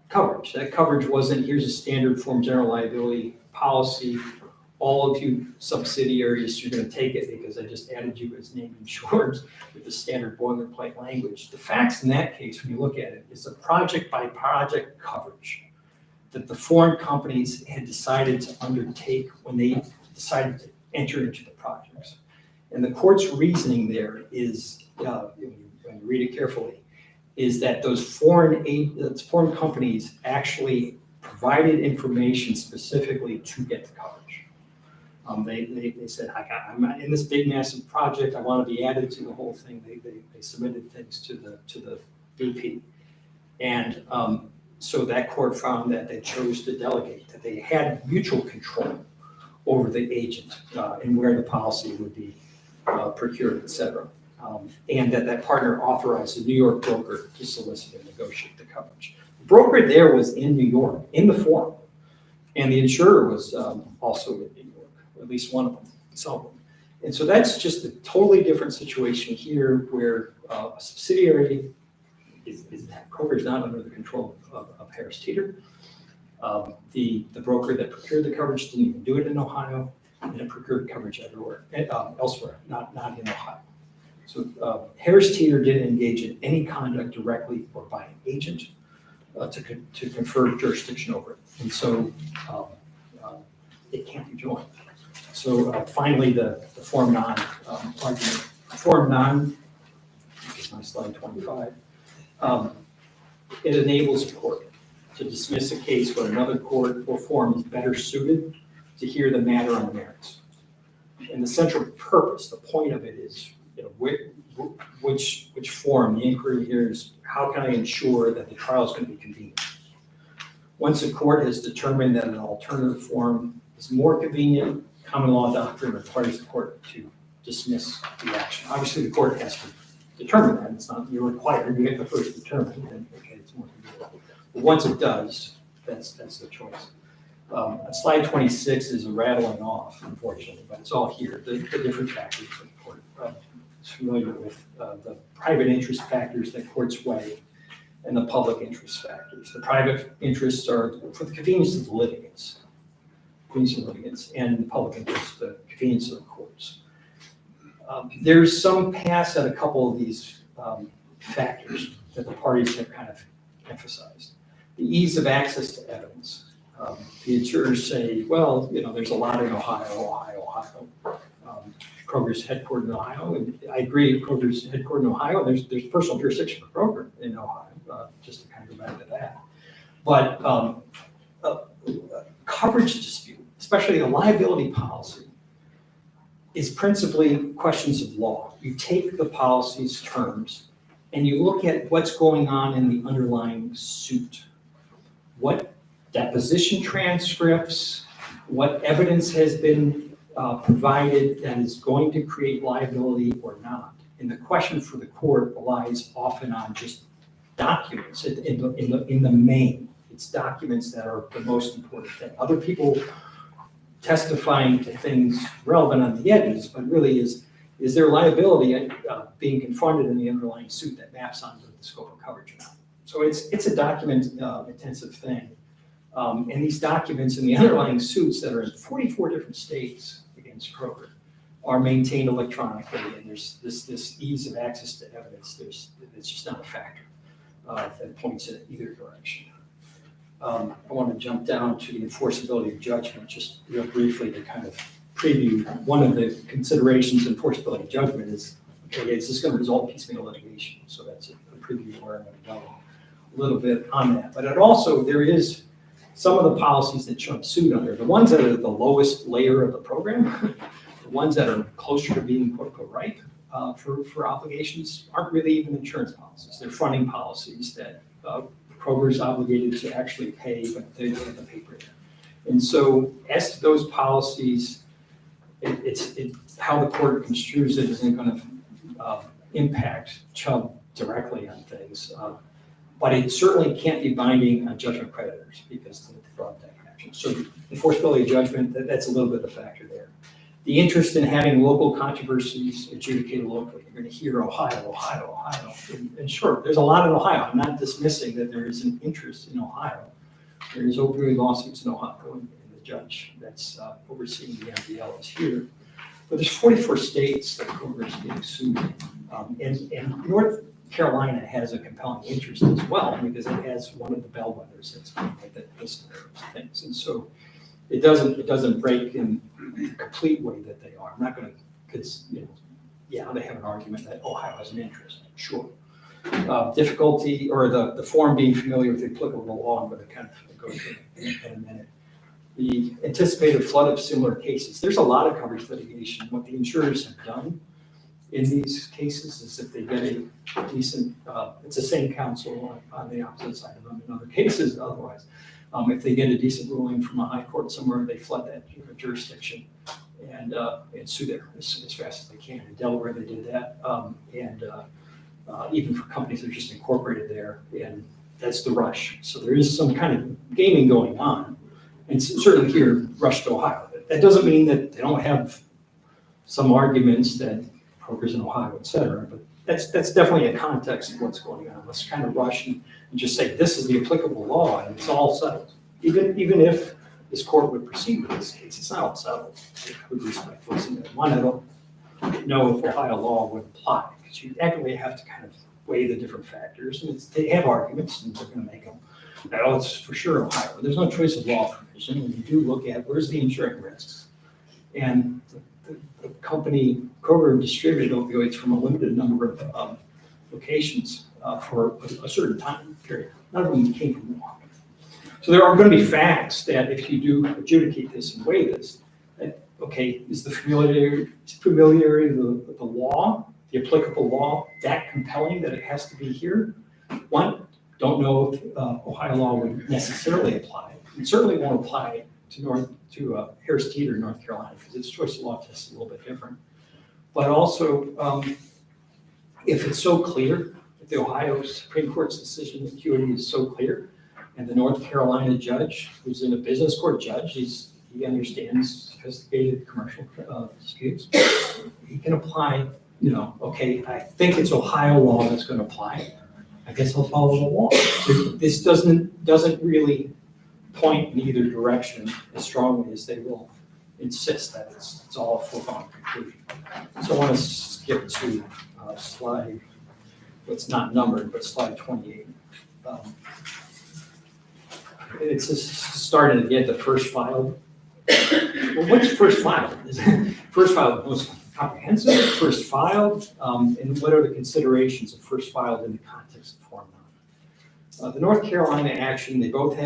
coverage. That coverage wasn't, here's a standard form general liability policy. All of you subsidiaries, you're going to take it because I just added you as named insured with the standard boilerplate language. The facts in that case, when you look at it, is a project by project coverage that the foreign companies had decided to undertake when they decided to enter into the projects. And the court's reasoning there is, when you read it carefully, is that those foreign companies actually provided information specifically to get the coverage. They said, I'm in this big massive project, I want to be added to the whole thing. They submitted things to the BP. And so that court found that they chose to delegate, that they had mutual control over the agent and where the policy would be procured, et cetera. And that partner authorized the New York broker to solicit and negotiate the coverage. The broker there was in New York, in the forum, and the insurer was also in New York, or at least one of them, some of them. And so that's just a totally different situation here where a subsidiary Kroger is not under the control of Harris Teeter. The broker that procured the coverage didn't even do it in Ohio, and it procured coverage everywhere, elsewhere, not in Ohio. So Harris Teeter didn't engage in any conduct directly or by an agent to confer jurisdiction over it. And so it can't be joined. So finally, the Form Non argument. Form Non, this is my slide 25, it enables a court to dismiss a case when another court or forum is better suited to hear the matter on the merits. And the central purpose, the point of it is, which forum, the inquiry here is, how can I ensure that the trial is going to be convenient? Once a court has determined that an alternative forum is more convenient, common law doctrine requires the court to dismiss the action. Obviously, the court has to determine that. It's not, you're required, you have to first determine, and okay, it's more convenient. But once it does, that's the choice. Slide 26 is a rattling off, unfortunately, but it's all here, the different factors that the court is familiar with, the private interest factors that courts weigh, and the public interest factors. The private interests are for the convenience of the litigants, and the public interest, the convenience of the courts. There's some pass at a couple of these factors that the parties have kind of emphasized. The ease of access to evidence. The insurers say, well, there's a lot in Ohio. Kroger's headquartered in Ohio, and I agree, Kroger's headquartered in Ohio. There's personal jurisdiction for Kroger in Ohio, just to kind of go back to that. But coverage dispute, especially a liability policy, is principally questions of law. You take the policy's terms and you look at what's going on in the underlying suit. What deposition transcripts, what evidence has been provided that is going to create liability or not. And the question for the court relies often on just documents in the main. It's documents that are the most important thing. Other people testifying to things relevant on the edges, but really is there liability being confronted in the underlying suit that maps onto the scope of coverage or not. So it's a document intensive thing. And these documents in the underlying suits that are in 44 different states against Kroger are maintained electronically, and there's this ease of access to evidence. It's just not a factor that points in either direction. I want to jump down to the enforceability of judgment, just real briefly to kind of preview. One of the considerations in enforceability of judgment is, okay, is this going to result in piecemeal litigation? So that's a preview where I'm going to go a little bit on that. But it also, there is some of the policies that jump suit under, the ones that are the lowest layer of the program, the ones that are closer to being quote unquote ripe for obligations aren't really even insurance policies. They're fronting policies that Kroger is obligated to actually pay, but they don't have the paper yet. And so as to those policies, it's how the court construes it isn't going to impact Chubb directly on things. But it certainly can't be binding on judgment creditors because of the fraud that connection. So enforceability of judgment, that's a little bit of a factor there. The interest in having local controversies adjudicated locally. You're going to hear Ohio. And sure, there's a lot in Ohio. I'm not dismissing that there is an interest in Ohio. There is opioid lawsuits in Ohio, and the judge that's overseeing the MDL is here. But there's 44 states that Kroger is being sued in. And North Carolina has a compelling interest as well because it has one of the bellwethers that's like that list of things. And so it doesn't break in the complete way that they are. I'm not going to, because they have an argument that Ohio has an interest. Sure. Difficulty or the forum being familiar with the applicable law, I'm going to kind of go through it in a minute. The anticipated flood of similar cases. There's a lot of coverage litigation. What the insurers have done in these cases is if they get a decent, it's the same counsel on the opposite side of them in other cases otherwise. If they get a decent ruling from a high court somewhere, they flood that jurisdiction and sue there as fast as they can. In Delaware, they did that. Even for companies that are just incorporated there, and that's the rush. So there is some kind of gaming going on. And certainly here, rush to Ohio. That doesn't mean that they don't have some arguments that Kroger's in Ohio, et cetera, but that's definitely a context of what's going on. Let's kind of rush and just say this is the applicable law and it's all settled. Even if this court would proceed with this case, it's not all settled. I would respectfully say that. One, I don't know if Ohio law would apply because you actually have to kind of weigh the different factors, and they have arguments and they're going to make them. Now, it's for sure Ohio. There's no choice of law provision, and you do look at where's the insuring risks. And the company Kroger distributed opioids from a limited number of locations for a certain time period. None of them came from Milwaukee. So there are going to be facts that if you do adjudicate this and weigh this, that, okay, is the familiarity of the law, the applicable law, that compelling that it has to be here? One, don't know if Ohio law would necessarily apply. It certainly won't apply to Harris Teeter, North Carolina, because its choice of law test is a little bit different. But also, if it's so clear, if the Ohio Supreme Court's decision in QE is so clear, and the North Carolina judge, who's in a business court judge, he understands sophisticated commercial disputes, he can apply, okay, I think it's Ohio law that's going to apply. I guess I'll follow the law. This doesn't really point in either direction as strongly as they will insist that it's all a foregone conclusion. So I want to skip to slide, it's not numbered, but slide 28. It's just starting to get the first filed. Well, what's first filed? Is first filed the most comprehensive, first filed, and what are the considerations of first filed in the context of Form 9? The North Carolina action, both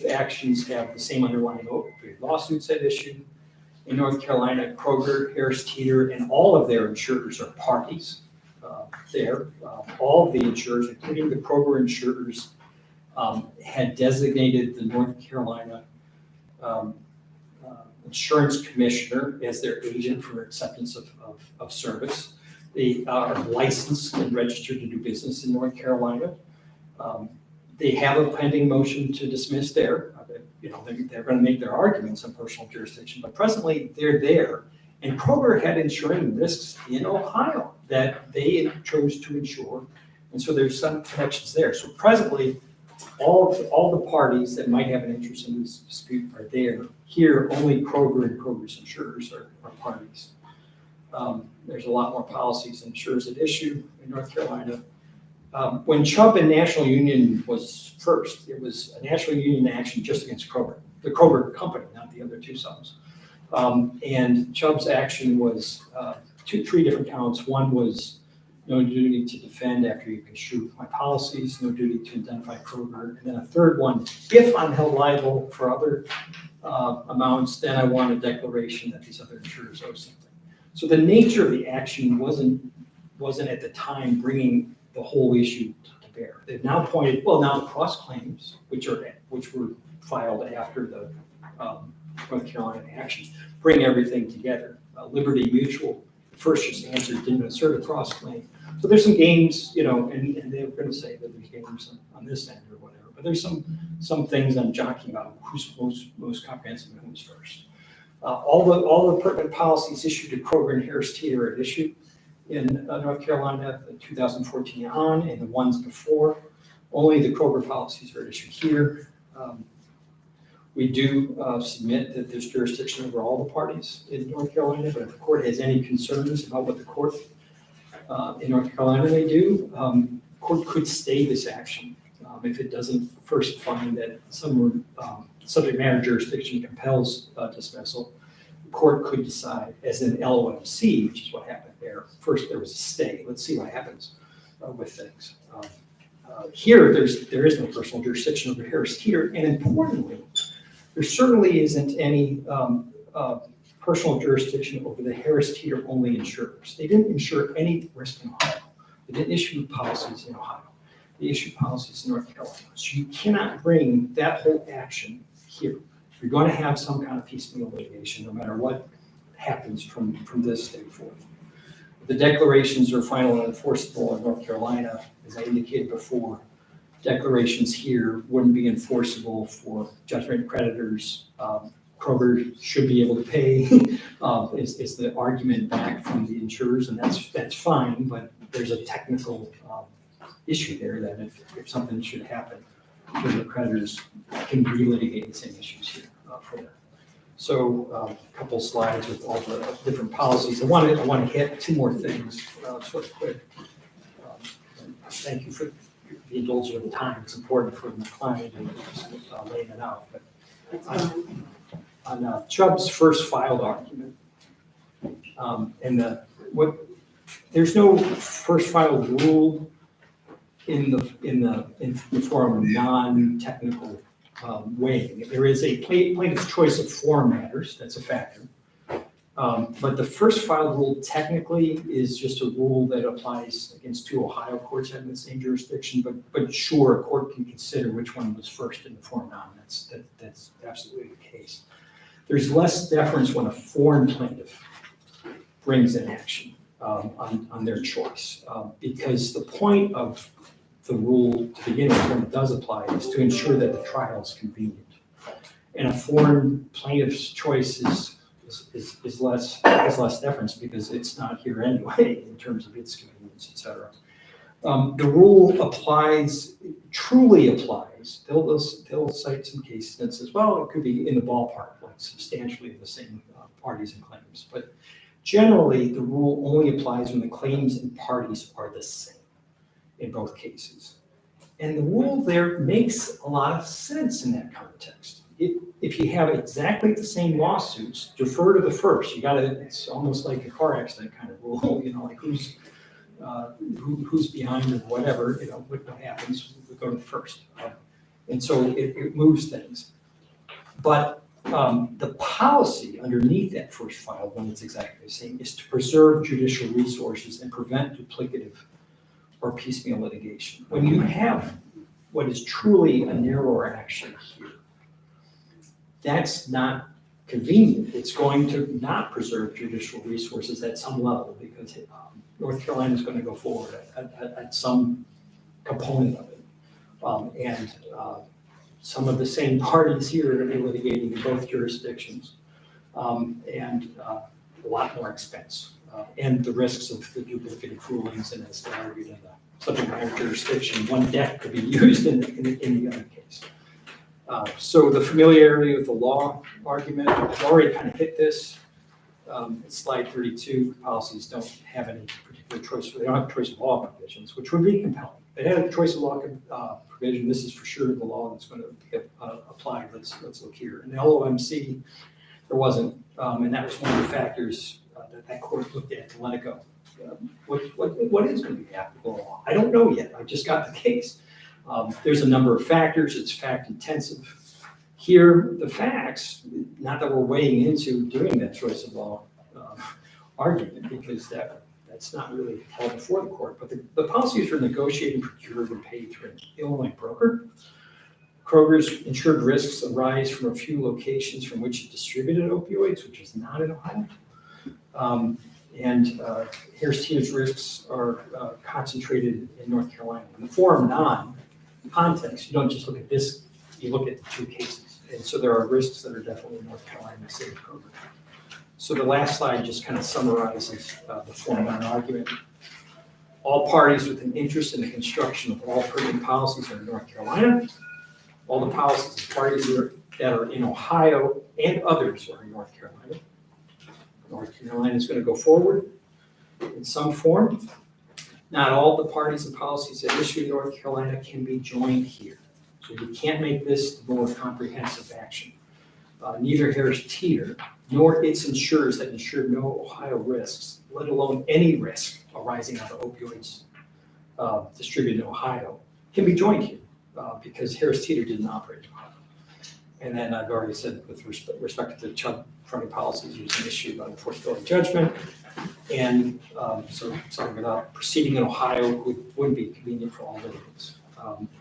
actions have the same underlying lawsuits at issue. In North Carolina, Kroger, Harris Teeter, and all of their insurers are parties there. All of the insurers, including the Kroger insurers, had designated the North Carolina insurance commissioner as their agent for acceptance of service. They are licensed and registered to do business in North Carolina. They have a pending motion to dismiss there. They're going to make their arguments on personal jurisdiction, but presently they're there. And Kroger had insuring risks in Ohio that they chose to insure. And so there's some connections there. So presently, all the parties that might have an interest in this dispute are there. Here, only Kroger and Kroger's insurers are parties. There's a lot more policies and insurers at issue in North Carolina. When Chubb and National Union was first, it was a National Union action just against Kroger, the Kroger company, not the other two subs. And Chubb's action was three different counts. One was no duty to defend after you construe my policies, no duty to identify Kroger. And then a third one, if I'm held liable for other amounts, then I want a declaration that these other insurers owe something. So the nature of the action wasn't at the time bringing the whole issue to bear. They've now pointed, now the cross claims, which were filed after the North Carolina action, bring everything together. Liberty Mutual first just answered, didn't assert a cross claim. So there's some games, and they're going to say that there's games on this end or whatever. But there's some things I'm jockeying about who's most comprehensive and who's first. All the pertinent policies issued to Kroger and Harris Teeter are at issue in North Carolina, the 2014 on, and the ones before. Only the Kroger policies are at issue here. We do submit that there's jurisdiction over all the parties in North Carolina, but if the court has any concerns about what the court in North Carolina may do, court could stay this action if it doesn't first find that some subject matter jurisdiction compels dismissal. The court could decide, as in LOMC, which is what happened there. First, there was a stay. Let's see what happens with things. Here, there is no personal jurisdiction over Harris Teeter, and importantly, there certainly isn't any personal jurisdiction over the Harris Teeter only insurers. They didn't insure any risk in Ohio. They didn't issue policies in Ohio. They issued policies in North Carolina. So you cannot bring that whole action here. You're going to have some kind of piecemeal litigation, no matter what happens from this day forth. The declarations are final and enforceable in North Carolina, as I indicated before. Declarations here wouldn't be enforceable for judgment creditors. Kroger should be able to pay, is the argument back from the insurers, and that's fine, but there's a technical issue there that if something should happen, judgment creditors can relitigate the same issues here for that. So a couple slides with all the different policies. I want to hit two more things sort of quick. Thank you for the indulgence of the time. It's important for the client and just laying it out. But on Chubb's first filed argument, There's no first filed rule in the form of non-technical weighing. There is a plaintiff's choice of form matters, that's a factor. But the first filed rule technically is just a rule that applies against two Ohio courts having the same jurisdiction, but sure, a court can consider which one was first in the form non. That's absolutely the case. There's less deference when a foreign plaintiff brings an action on their choice, because the point of the rule to begin with, when it does apply, is to ensure that the trial is convenient. And a foreign plaintiff's choice is less deference because it's not here anyway in terms of its convenience, et cetera. The rule truly applies. They'll cite some cases that says, well, it could be in the ballpark, like substantially the same parties and claims. But generally, the rule only applies when the claims and parties are the same in both cases. And the rule there makes a lot of sense in that context. If you have exactly the same lawsuits, defer to the first. It's almost like a car accident kind of rule, like who's behind or whatever, what happens, we go to the first. And so it moves things. But the policy underneath that first file, when it's exactly the same, is to preserve judicial resources and prevent duplicative or piecemeal litigation. When you have what is truly a narrower action here, that's not convenient. It's going to not preserve judicial resources at some level because North Carolina is going to go forward at some component of it. And some of the same parties here are going to be litigating in both jurisdictions, and a lot more expense. And the risks of the duplicative rulings, and as they argued in the subject matter jurisdiction, one debt could be used in the other case. So the familiarity with the law argument, I've already kind of hit this. It's slide 32, policies don't have any particular choice, they don't have choice of law provisions, which would be compelling. They had a choice of law provision, this is for sure the law that's going to get applied, let's look here. In the LOMC, there wasn't, and that was one of the factors that court looked at to let it go. What is going to be applicable law? I don't know yet, I just got the case. There's a number of factors, it's fact intensive. Here, the facts, not that we're weighing into doing that choice of law argument, because that's not really held before the court, but the policies are negotiated, procured, and paid through an Illinois broker. Kroger's insured risks arise from a few locations from which it distributed opioids, which is not in Ohio. And Harris Teeter's risks are concentrated in North Carolina. In the forum non-context, you don't just look at this, you look at the two cases. And so there are risks that are definitely in North Carolina, say Kroger. So the last slide just kind of summarizes the forum non-argument. All parties with an interest in the construction of all pertinent policies are in North Carolina. All the policies and parties that are in Ohio and others are in North Carolina. North Carolina is going to go forward in some form. Not all the parties and policies that issue in North Carolina can be joined here. So you can't make this the more comprehensive action. Neither Harris Teeter nor its insurers that insure no Ohio risks, let alone any risk arising out of opioids distributed in Ohio, can be joined here because Harris Teeter didn't operate in Ohio. And then I've already said with respect to the Chubb fronting policies, was an issue by the fourth-building judgment. And so something about proceeding in Ohio wouldn't be convenient for all litigants.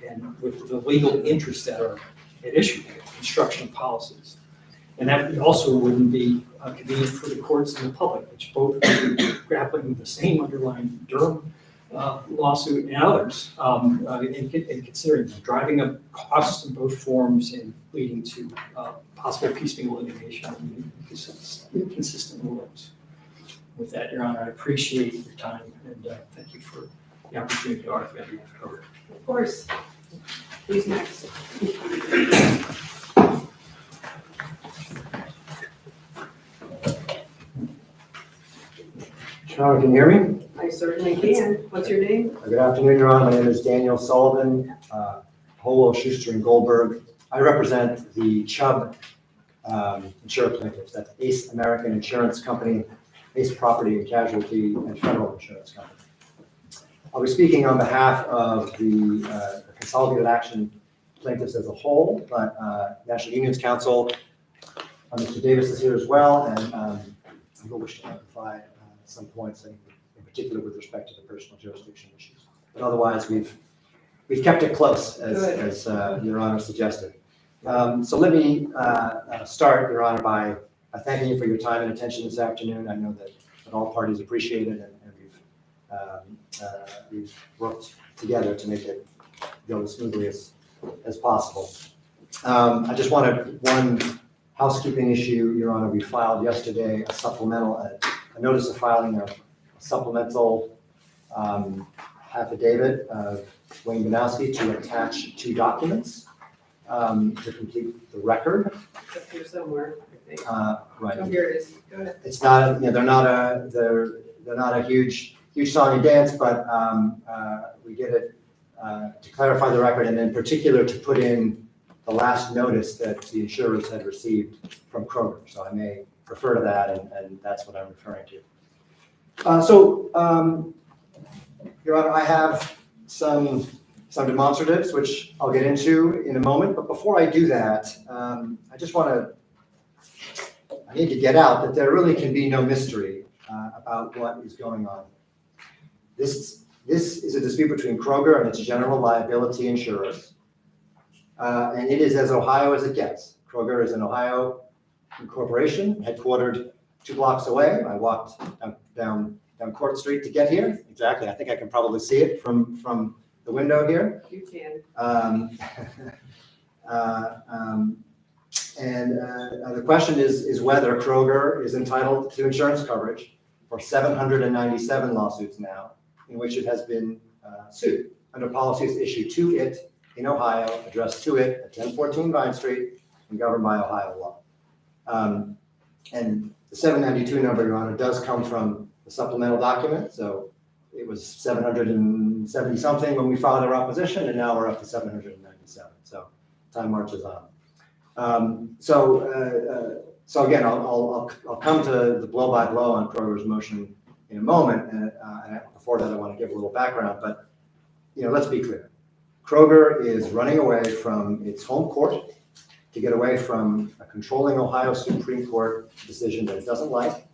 And with the legal interests that are at issue here, construction policies. And that also wouldn't be convenient for the courts and the public, which both are grappling with the same underlying Durham lawsuit and others, and considering driving up costs in both forms and leading to possible piecemeal litigation and inconsistent rulings. With that, Your Honor, I appreciate your time and thank you for the opportunity to argue on behalf of Kroger. Of course. Who's next? Sean, can you hear me? I certainly can. What's your name? Good afternoon, Your Honor. My name is Daniel Sullivan, Holo, Schuster, and Goldberg. I represent the Chubb insurer plaintiffs. That's Ace American Insurance Company Ace Property and Casualty and Federal Insurance Company. I'll be speaking on behalf of the Consolidated Action plaintiffs as a whole, but National Unions Council, Mr. Davis is here as well, and I will wish to amplify some points in particular with respect to the personal jurisdiction issues. But otherwise, we've kept it close, as Your Honor suggested. So let me start, Your Honor, by thanking you for your time and attention this afternoon. I know that all parties appreciate it, and we've worked together to make it go as smoothly as possible. I just wanted one housekeeping issue, Your Honor. We filed yesterday a supplemental, a notice of filing a supplemental affidavit of Wayne Banowski to attach 2 documents to complete the record. Up here somewhere, I think. Right. Oh, here it is. Go ahead. It's not, you know, they're not a huge song and dance, but we did it to clarify the record, and in particular to put in the last notice that the insurers had received from Kroger. So I may refer to that, and that's what I'm referring to. Your Honor, I have some demonstratives, which I'll get into in a moment. But before I do that, I just I need to get out that there really can be no mystery about what is going on. This is a dispute between Kroger and its general liability insurers. And it is as Ohio as it gets. Kroger is an Ohio corporation headquartered 2 blocks away. I walked down Court Street to get here. Exactly. I think I can probably see it from the window here. You can. The question is whether Kroger is entitled to insurance coverage for 797 lawsuits now, in which it has been sued under policies issued to it in Ohio, addressed to it at 1014 Vine Street, and governed by Ohio law. And the 792 number, Your Honor, does come from the supplemental document. So it was 770 something when we filed our opposition, and now we're up to 797. So time marches on. So again, I'll come to the blow by blow on Kroger's motion in a moment, and before that, I want to give a little background. But let's be clear: Kroger is running away from its home court to get away from a controlling Ohio Supreme Court decision that it doesn't like,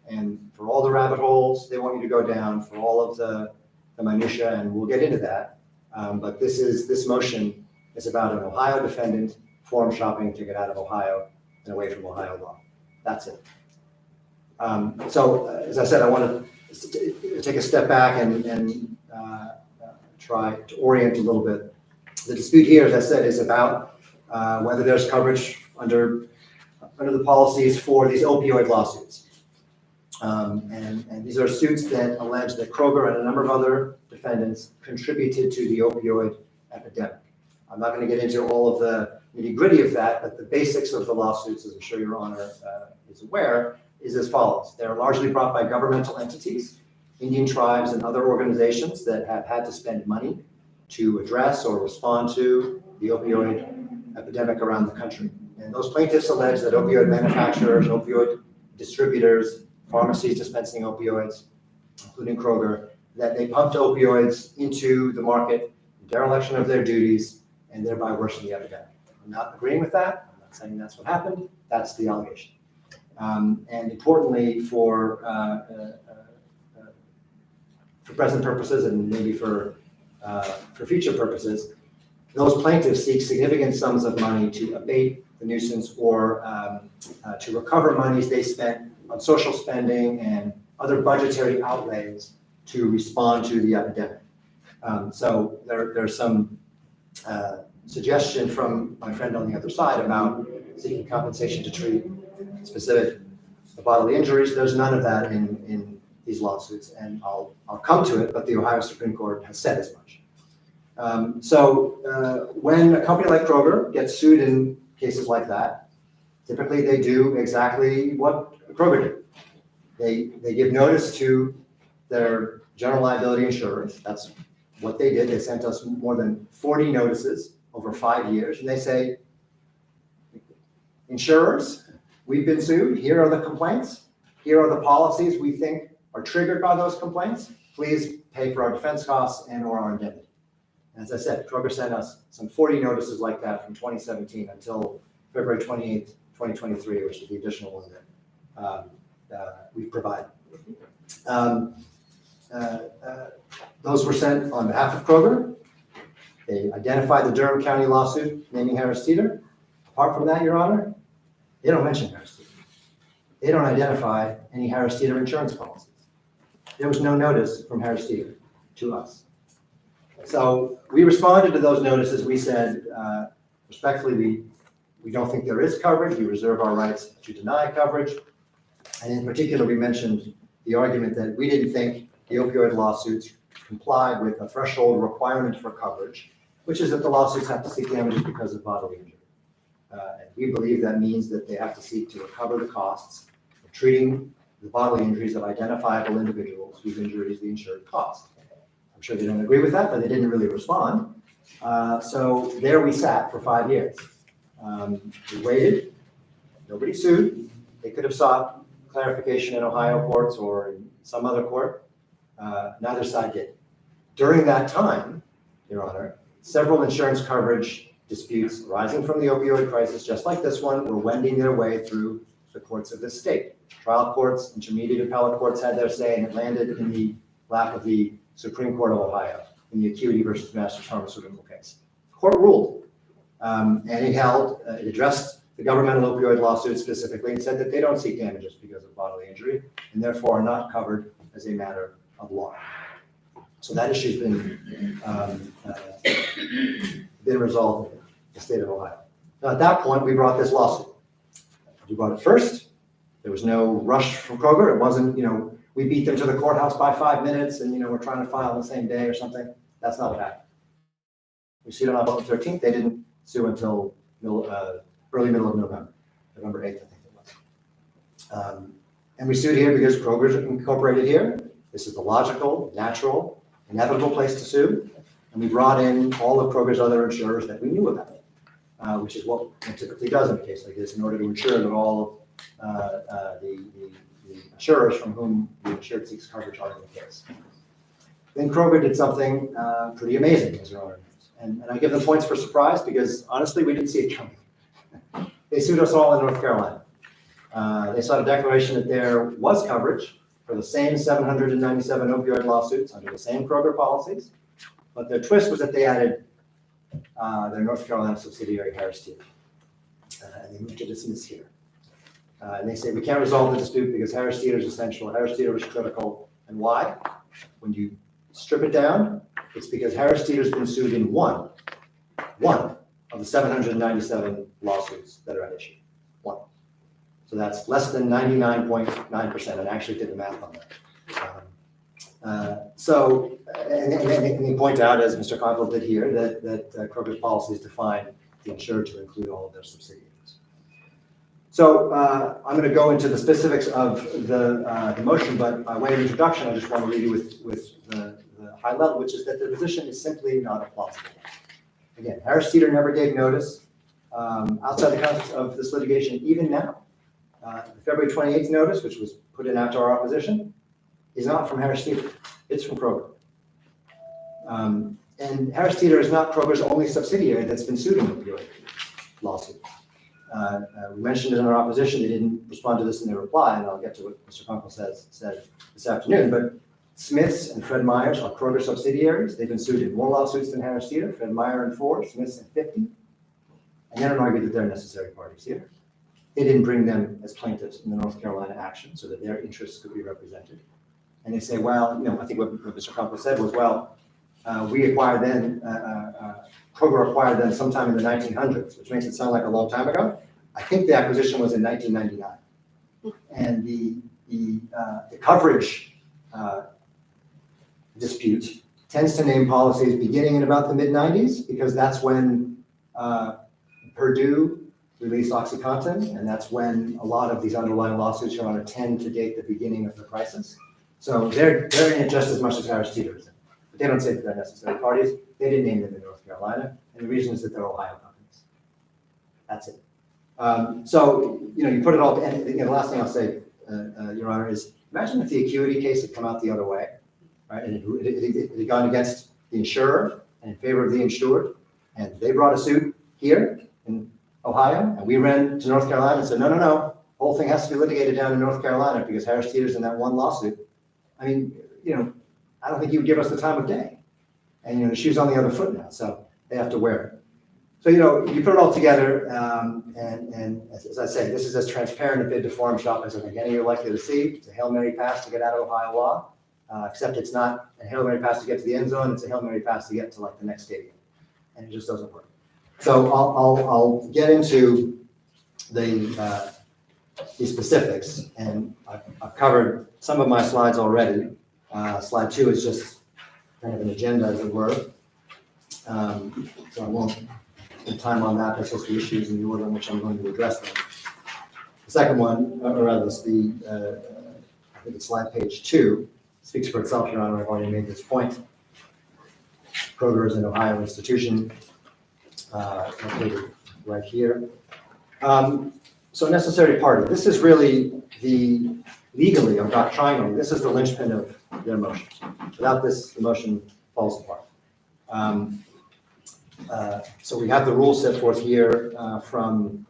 and for all the rabbit holes they want you to go down, for all of the minutia, and we'll get into that. But this motion is about an Ohio defendant forum shopping to get out of Ohio and away from Ohio law. That's it. As I said, I want to take a step back and try to orient a little bit. The dispute here, as I said, is about whether there's coverage under the policies for these opioid lawsuits. And these are suits that allege that Kroger and a number of other defendants contributed to the opioid epidemic. I'm not going to get into all of the nitty-gritty of that, but the basics of the lawsuits, as I'm sure Your Honor is aware, is as follows. They're largely brought by governmental entities, Indian tribes, and other organizations that have had to spend money to address or respond to the opioid epidemic around the country. And those plaintiffs allege that opioid manufacturers, opioid distributors, pharmacies dispensing opioids, including Kroger, that they pumped opioids into the market in dereliction of their duties and thereby worsened the epidemic. I'm not agreeing with that. I'm not saying that's what happened. That's the allegation. And importantly, for present purposes and maybe for future purposes, those plaintiffs seek significant sums of money to abate the nuisance or to recover monies they spent on social spending and other budgetary outlays to respond to the epidemic. So there's some suggestion from my friend on the other side about seeking compensation to treat specific bodily injuries. There's none of that in these lawsuits, and I'll come to it, but the Ohio Supreme Court has said as much. When a company like Kroger gets sued in cases like that, typically they do exactly what Kroger did. They give notice to their general liability insurers. That's what they did. They sent us more than 40 notices over 5 years, and they say, insurers, we've been sued. Here are the complaints. here are the policies we think are triggered by those complaints. Please pay for our defense costs and or our indemnity. And as I said, Kroger sent us some 40 notices like that from 2017 until February 28th, 2023, which is the additional one that we've provided. Those were sent on behalf of Kroger. They identified the Durham County lawsuit naming Harris Teeter. Apart from that, Your Honor, they don't mention Harris Teeter. They don't identify any Harris Teeter insurance policies. There was no notice from Harris Teeter to us. So we responded to those notices. We said, respectfully, we don't think there is coverage. We reserve our rights to deny coverage. And in particular, we mentioned the argument that we didn't think the opioid lawsuits complied with a threshold requirement for coverage, which is that the lawsuits have to seek damages because of bodily injury. And we believe that means that they have to seek to recover the costs of treating the bodily injuries of identifiable individuals whose injuries the insured caused. I'm sure they don't agree with that, but they didn't really respond. So there we sat for 5 years. We waited. Nobody sued. They could have sought clarification in Ohio courts or in some other court. Neither side did. During that time, Your Honor, several insurance coverage disputes arising from the opioid crisis, just like this one, were wending their way through the courts of this state. Trial courts, intermediate appellate courts had their say, and it landed in the lap of the Supreme Court of Ohio in the Acuity versus Masters Pharmaceutical case. The court ruled, and it addressed the governmental opioid lawsuit specifically and said that they don't seek damages because of bodily injury and therefore are not covered as a matter of law. So that issue's been resolved in the state of Ohio. Now, at that point, we brought this lawsuit. We brought it first. There was no rush from Kroger. It wasn't, we beat them to the courthouse by 5 minutes and, we're trying to file on the same day or something. That's not what happened. We sued on October 13th. They didn't sue until early middle of November 8th, I think it was. And we sued here because Kroger's incorporated here. This is the logical, natural, inevitable place to sue. And we brought in all of Kroger's other insurers that we knew about, which is what one typically does in a case like this in order to ensure that all of the insurers from whom the insured seeks coverage are in the case. Then Kroger did something pretty amazing, as Your Honor knows. And I give them points for surprise because honestly, we didn't see it coming. They sued us all in North Carolina. They sought a declaration that there was coverage for the same 797 opioid lawsuits under the same Kroger policies, but their twist was that they added their North Carolina subsidiary, Harris Teeter, and they moved to dismiss here. And they say, we can't resolve the dispute because Harris Teeter is essential, Harris Teeter is critical. And why? When you strip it down, it's because Harris Teeter's been sued in one of the 797 lawsuits that are at issue. One. So that's less than 99.9%, and I actually did the math on that. And they point out, as Mr. Conkle did here, that Kroger's policies define the insured to include all of their subsidiaries. So I'm going to go into the specifics of the motion, but by way of introduction, I just want to leave you with the high level, which is that the position is simply not a plausible one. Again, Harris Teeter never gave notice outside the context of this litigation, even now. The February 28th notice, which was put in after our opposition, is not from Harris Teeter. It's from Kroger. And Harris Teeter is not Kroger's only subsidiary that's been sued in the opioid lawsuit. We mentioned it in our opposition. They didn't respond to this in their reply, and I'll get to what Mr. Conkle said this afternoon. But Smiths and Fred Meyers are Kroger subsidiaries. They've been sued in more lawsuits than Harris Teeter. Fred Meyer in 4, Smiths in 50. And they don't argue that they're necessary parties here. They didn't bring them as plaintiffs in the North Carolina action so that their interests could be represented. And they say, well, I think what Mr. Conkle said was, well, we acquired them, Kroger acquired them sometime in the 1900s, which makes it sound like a long time ago. I think the acquisition was in 1999. And the coverage dispute tends to name policies beginning in about the mid-90s, because that's when Purdue released OxyContin, and that's when a lot of these underlying lawsuits, Your Honor, tend to date the beginning of the crisis. So they're in it just as much as Harris Teeter is in. But they don't say that they're necessary parties. They didn't name them in North Carolina, and the reason is that they're Ohio companies. That's it. So, you put it all, and the last thing I'll say, Your Honor, is imagine if the Acuity case had come out the other way, right? And it had gone against the insurer and in favor of the insured, and they brought a suit here in Ohio, and we ran to North Carolina and said, no, whole thing has to be litigated down in North Carolina because Harris Teeter's in that one lawsuit. I mean, I don't think you would give us the time of day. And, the shoe's on the other foot now, so they have to wear it. So, you put it all together, and as I say, this is as transparent a bid to forum shop as I think any you're likely to see. It's a Hail Mary pass to get out of Ohio law, except it's not a Hail Mary pass to get to the end zone, it's a Hail Mary pass to get to like the next stadium. And it just doesn't work. So I'll get into the specifics, and I've covered some of my slides already. Slide 2 is just kind of an agenda, as it were. So I won't spend time on that. That's just the issues in the order in which I'm going to address them. The second one, or rather, I think it's slide page 2, speaks for itself, Your Honor. I've already made this point. Kroger is an Ohio institution, located right here. So necessary party. This is really legally or doctrinally, this is the linchpin of their motion. Without this, the motion falls apart. So we have the rule set forth here from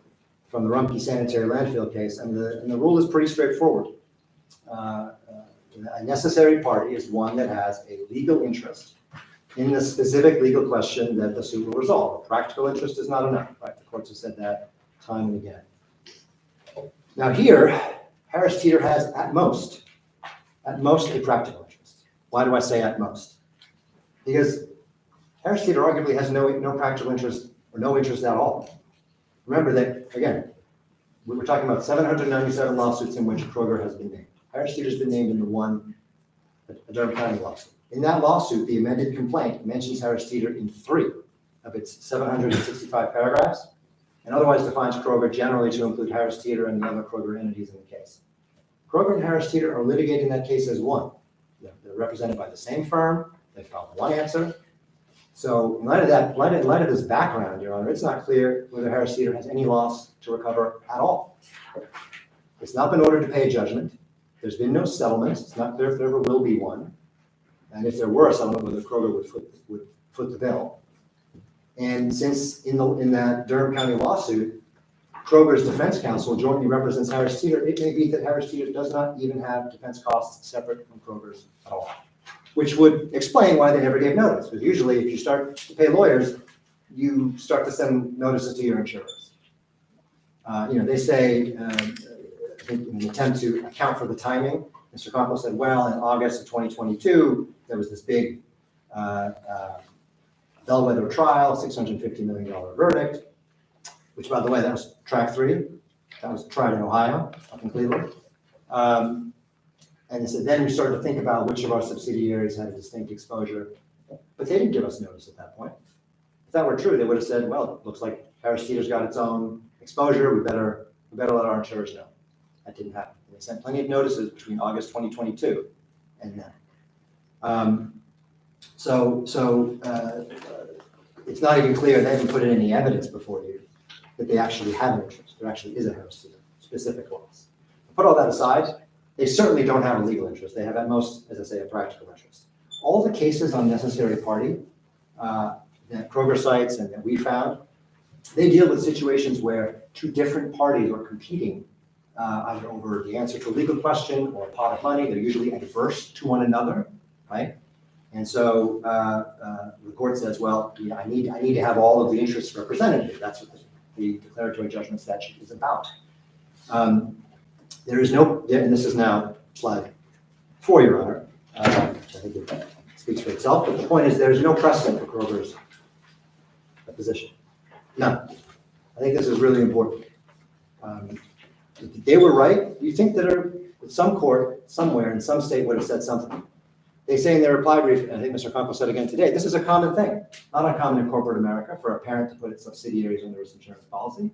the Rumpke sanitary landfill case, and the rule is pretty straightforward. A necessary party is one that has a legal interest in the specific legal question that the suit will resolve. A practical interest is not enough, right? The courts have said that time and again. Now here, Harris Teeter has at most a practical interest. Why do I say at most? Because Harris Teeter arguably has no practical interest or no interest at all. Remember that, again, we were talking about 797 lawsuits in which Kroger has been named. Harris Teeter has been named in the one, a Durham County lawsuit. In that lawsuit, the amended complaint mentions Harris Teeter in 3 of its 765 paragraphs, and otherwise defines Kroger generally to include Harris Teeter and the other Kroger entities in the case. Kroger and Harris Teeter are litigating that case as one. They're represented by the same firm. They filed one answer. So in light of that, in light of this background, Your Honor, it's not clear whether Harris Teeter has any loss to recover at all. It's not been ordered to pay judgment. There's been no settlement. It's not clear if there ever will be one. And if there were a settlement, whether Kroger would foot the bill. And since in that Durham County lawsuit, Kroger's defense counsel jointly represents Harris Teeter, it may be that Harris Teeter does not even have defense costs separate from Kroger's at all, which would explain why they never gave notice. Because usually if you start to pay lawyers, you start to send notices to your insurers. They say, I think in an attempt to account for the timing, Mr. Conkle said, well, in August of 2022, there was this big bellwether trial, $650 million verdict, which, by the way, that was track 3. That was tried in Ohio, up in Cleveland. And they said, then we started to think about which of our subsidiaries had a distinct exposure. But they didn't give us notice at that point. If that were true, they would have said, well, it looks like Harris Teeter's got its own exposure. We better let our insurers know. That didn't happen. They sent plenty of notices between August 2022 and now. So it's not even clear, they haven't put in any evidence before you that they actually have an interest. There actually is a Harris Teeter specific loss. Put all that aside, they certainly don't have a legal interest. They have at most, as I say, a practical interest. All the cases on necessary party that Kroger cites and that we found, they deal with situations where 2 different parties are competing either over the answer to a legal question or a pot of money. They're usually adverse to one another, right? And so the court says, well, I need to have all of the interests represented here. That's what the declaratory judgment statute is about. There is no, and this is now slide 4, Your Honor, which I think it speaks for itself, but the point is there's no precedent for Kroger's position. None. I think this is really important. If they were right, you think that some court somewhere in some state would have said something. They say in their reply brief, and I think Mr. Conkle said again today, this is a common thing, not uncommon in corporate America for a parent to put its subsidiaries under its insurance policy.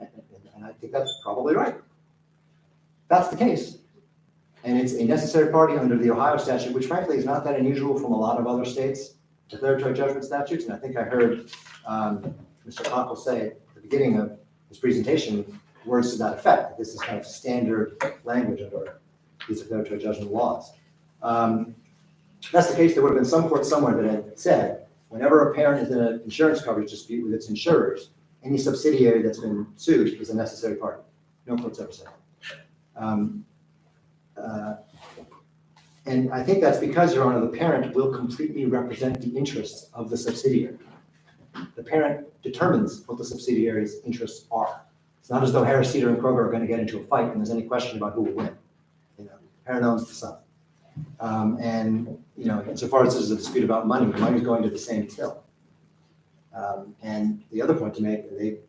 And I think that's probably right. That's the case. And it's a necessary party under the Ohio statute, which frankly is not that unusual from a lot of other states' declaratory judgment statutes. And I think I heard Mr. Conkle say at the beginning of his presentation, words to that effect. This is kind of standard language under these declaratory judgment laws. If that's the case, there would have been some court somewhere that had said, whenever a parent is in an insurance coverage dispute with its insurers, any subsidiary that's been sued is a necessary party. No court's ever said that. And I think that's because, Your Honor, the parent will completely represent the interests of the subsidiary. The parent determines what the subsidiary's interests are. It's not as though Harris Teeter and Kroger are going to get into a fight and there's any question about who will win. You know, the parent owns the son. And, you know, insofar as this is a dispute about money, the money's going to the same till. And the other point to make, they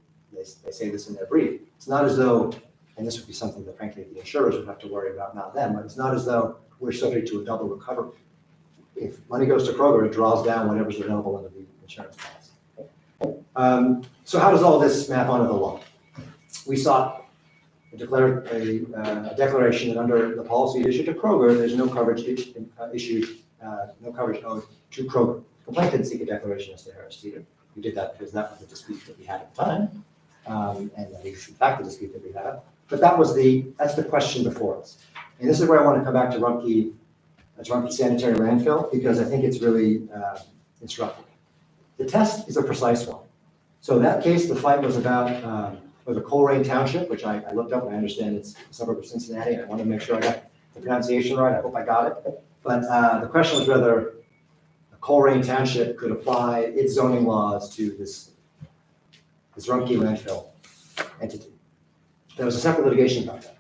say this in their brief, it's not as though, and this would be something that frankly the insurers would have to worry about, not them, but it's not as though we're subject to a double recovery. If money goes to Kroger, it draws down whatever's available under the insurance policy. So how does all this map onto the law? We sought a declaration that under the policy issued to Kroger, there's no coverage issued, no coverage owed to Kroger. Complaint didn't seek a declaration as to Harris Teeter. We did that because that was the dispute that we had at the time, and that is in fact the dispute that we have. But that's the question before us. And this is where I want to come back to Rumpke Sanitary Landfill, because I think it's really instructive. The test is a precise one. So in that case, the fight was about whether Coleraine Township, which I looked up and I understand it's a suburb of Cincinnati, and I want to make sure I got the pronunciation right. I hope I got it. But the question was whether Coleraine Township could apply its zoning laws to this Rumpke landfill entity. There was a separate litigation about that.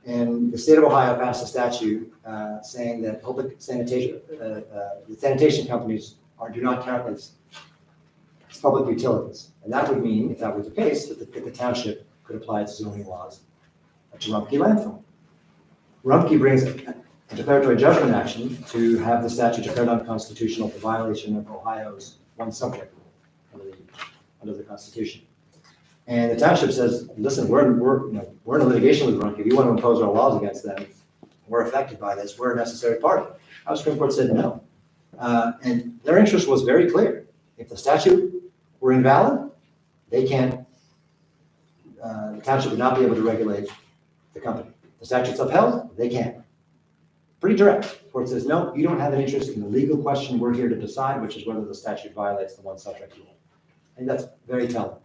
And the state of Ohio passed a statute saying that public sanitation, the sanitation companies do not count as public utilities. And that would mean, if that was the case, that the township could apply its zoning laws to Rumpke landfill. Rumpke brings a declaratory judgment action to have the statute declared unconstitutional for violation of Ohio's one subject rule under the Constitution. And the township says, listen, we're in a litigation with Rumpke. We want to impose our laws against them. We're affected by this. We're a necessary party. Our Supreme Court said no. And their interest was very clear. If the statute were invalid, they can't, the township would not be able to regulate the company. The statute's upheld, they can't. Pretty direct. The court says, no, you don't have an interest in the legal question we're here to decide, which is whether the statute violates the one subject rule. I think that's very telling.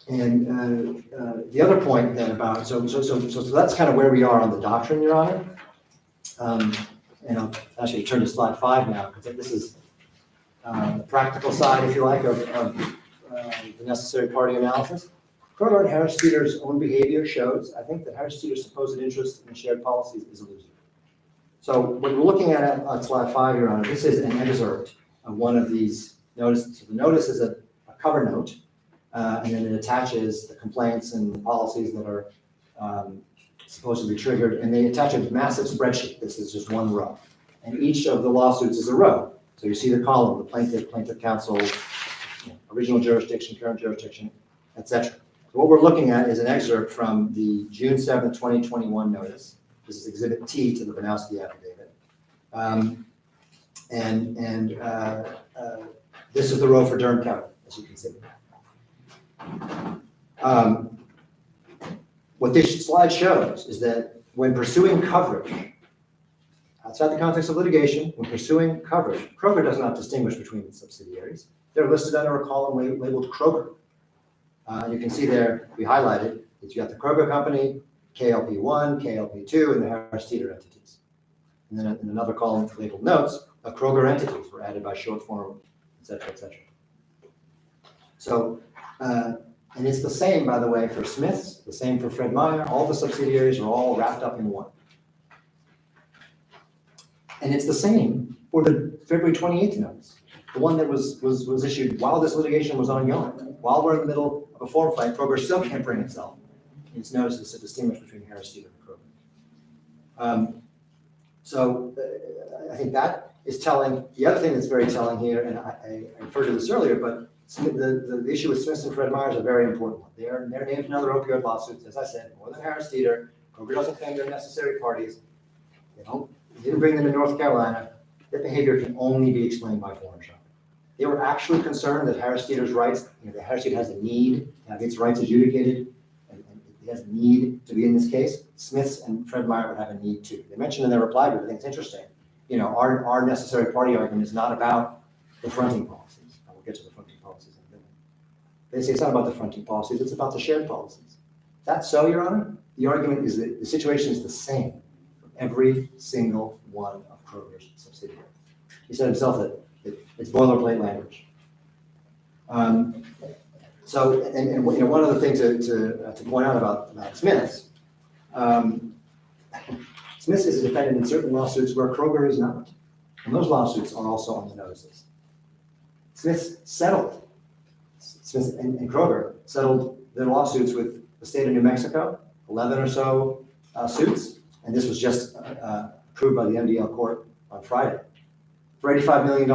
The other point then about, so that's kind of where we are on the doctrine, Your Honor. And I'll actually turn to slide 5 now, because this is the practical side, if you like, of the necessary party analysis. Kroger and Harris Teeter's own behavior shows, I think, that Harris Teeter's supposed interest in shared policies is illusory. So what we're looking at on slide 5, Your Honor, this is an excerpt of one of these notices. So the notice is a cover note, and then it attaches the complaints and the policies that are supposedly triggered, and they attach a massive spreadsheet. This is just one row. And each of the lawsuits is a row. So you see the column, the plaintiff counsel, original jurisdiction, current jurisdiction, etc. So what we're looking at is an excerpt from the June 7th, 2021 notice. This is Exhibit T to the Banowski affidavit. This is the row for Durham County, as you can see. What this slide shows is that when pursuing coverage, outside the context of litigation, when pursuing coverage, Kroger does not distinguish between its subsidiaries. They're listed under a column labeled Kroger. You can see there, we highlighted, that you got the Kroger Company, KLP1, KLP2, and the Harris Teeter entities. And then in another column labeled notes, the Kroger entities were added by short form, et cetera, et cetera. So, and it's the same, by the way, for Smith's, the same for Fred Meyer. All the subsidiaries are all wrapped up in one. And it's the same for the February 28th notice, the one that was issued while this litigation was ongoing. While we're in the middle of a forum fight, Kroger still can't bring itself in its notices to distinguish between Harris Teeter and Kroger. I think that is telling. The other thing that's very telling here, and I referred to this earlier, but the issue with Smith and Fred Meyer is a very important one. They're named in other opioid lawsuits, as I said, more than Harris Teeter. Kroger doesn't claim they're necessary parties. They didn't bring them to North Carolina. Their behavior can only be explained by forum shopping. They were actually concerned that Harris Teeter's rights, that Harris Teeter has a need to have its rights adjudicated, and it has a need to be in this case. Smiths and Fred Meyer would have a need too. They mentioned in their reply, but I think it's interesting. Our necessary party argument is not about the fronting policies. I will get to the fronting policies in a minute. They say it's not about the fronting policies, it's about the shared policies. That's so, Your Honor. The argument is that the situation is the same for every single one of Kroger's subsidiaries. He said himself that it's boilerplate language. So, and one other thing to point out about Smith's, Smith's is a defendant in certain lawsuits where Kroger is not, and those lawsuits are also on the notices. Smith's settled, Smith and Kroger settled their lawsuits with the state of New Mexico, 11 or so suits, and this was just approved by the MDL court on Friday for $85 million.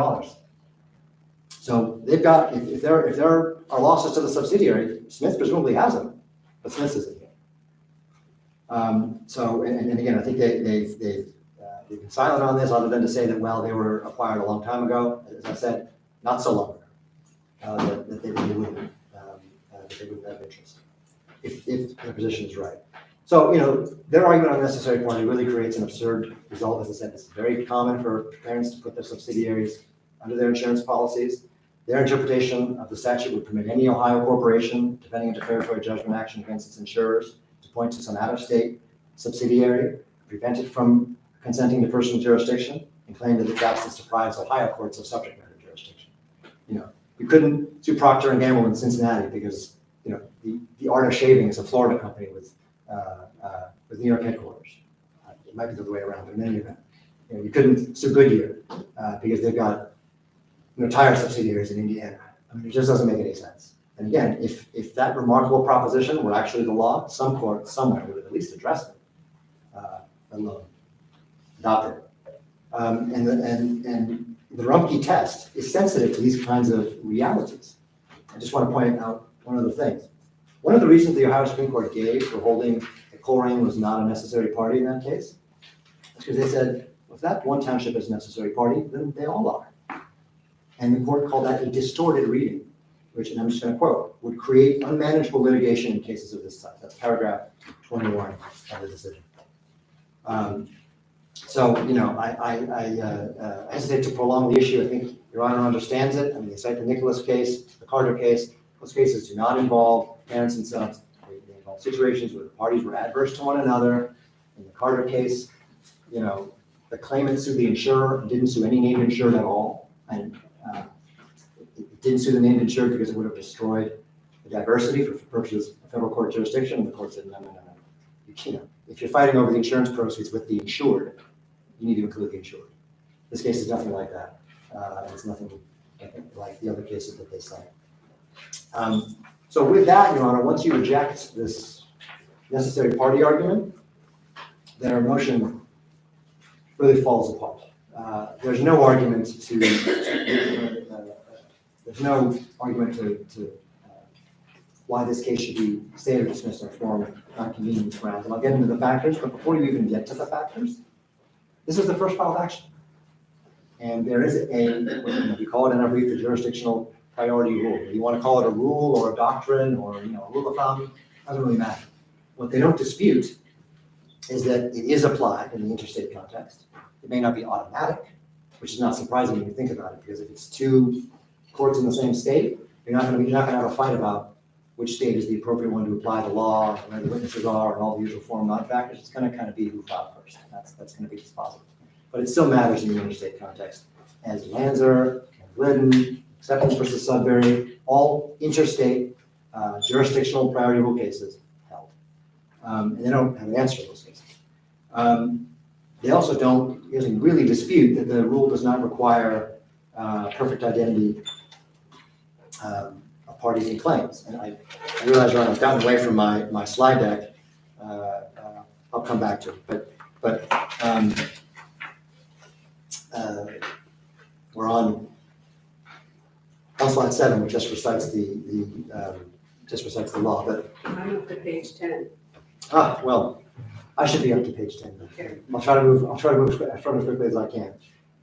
So they've got, if there are losses to the subsidiary, Smith presumably has them, but Smith isn't here. So, and again, I think they've been silent on this other than to say that, well, they were acquired a long time ago. As I said, not so long ago, that they wouldn't have interest if their position is right. So, their argument on necessary party really creates an absurd result. As I said, it's very common for parents to put their subsidiaries under their insurance policies. Their interpretation of the statute would permit any Ohio corporation, defending a declaratory judgment action against its insurers, to point to some out-of-state subsidiary, prevent it from consenting to personal jurisdiction, and claim that its absence deprives Ohio courts of subject matter jurisdiction. You couldn't sue Procter & Gamble in Cincinnati because, the Art of Shaving is a Florida company with New York headquarters. It might be the other way around, but in any event, you couldn't sue Goodyear because they've got tire subsidiaries in Indiana. I mean, it just doesn't make any sense. And again, if that remarkable proposition were actually the law, some court somewhere would at least address it, let alone adopt it. And the Rumpke test is sensitive to these kinds of realities. I just want to point out one other thing. One of the reasons the Ohio Supreme Court gave for holding that Colerain was not a necessary party in that case is because they said, well, if that one township is a necessary party, then they all are. And the court called that a distorted reading, which, and I'm just going to quote, would create unmanageable litigation in cases of this type. That's paragraph 21 of the decision. So, I hesitate to prolong the issue. I think Your Honor understands it. I mean, they cite the Nicholas case, the Carter case. Those cases do not involve parents and sons. They involve situations where the parties were adverse to one another. In the Carter case, the claimant sued the insurer and didn't sue any named insured at all. And it didn't sue the named insured because it would have destroyed the diversity for purposes of federal court jurisdiction. And the court said, no. If you're fighting over the insurance proceeds with the insured, you need to include the insured. This case is nothing like that. It's nothing like the other cases that they cite. So with that, Your Honor, once you reject this necessary party argument, then our motion really falls apart. There's no argument to why this case should be stayed or dismissed on form non-convenience grounds. And I'll get into the factors, but before you even get to the factors, this is the first filed action. And there is we call it in our brief the jurisdictional priority rule. You want to call it a rule or a doctrine or a rule of thumb, doesn't really matter. What they don't dispute is that it is applied in the interstate context. It may not be automatic, which is not surprising when you think about it, because if it's two courts in the same state, you're not going to have a fight about which state is the appropriate one to apply the law, where the witnesses are, and all the usual form non-factors. It's going to kind of be who filed first. That's going to be dispositive. But it still matters in the interstate context. As Lanzer, Glidden, Acceptance versus Sudbury, all interstate jurisdictional priority rule cases held. And they don't have an answer to those cases. They also don't really dispute that the rule does not require perfect identity of parties and claims. And I realize, Ron, I've gotten away from my slide deck. I'll come back to it. But we're on slide 7, which just recites the law. But I'm up to page 10. well, I should be up to page 10. Okay. I'll try to move as quickly as I can.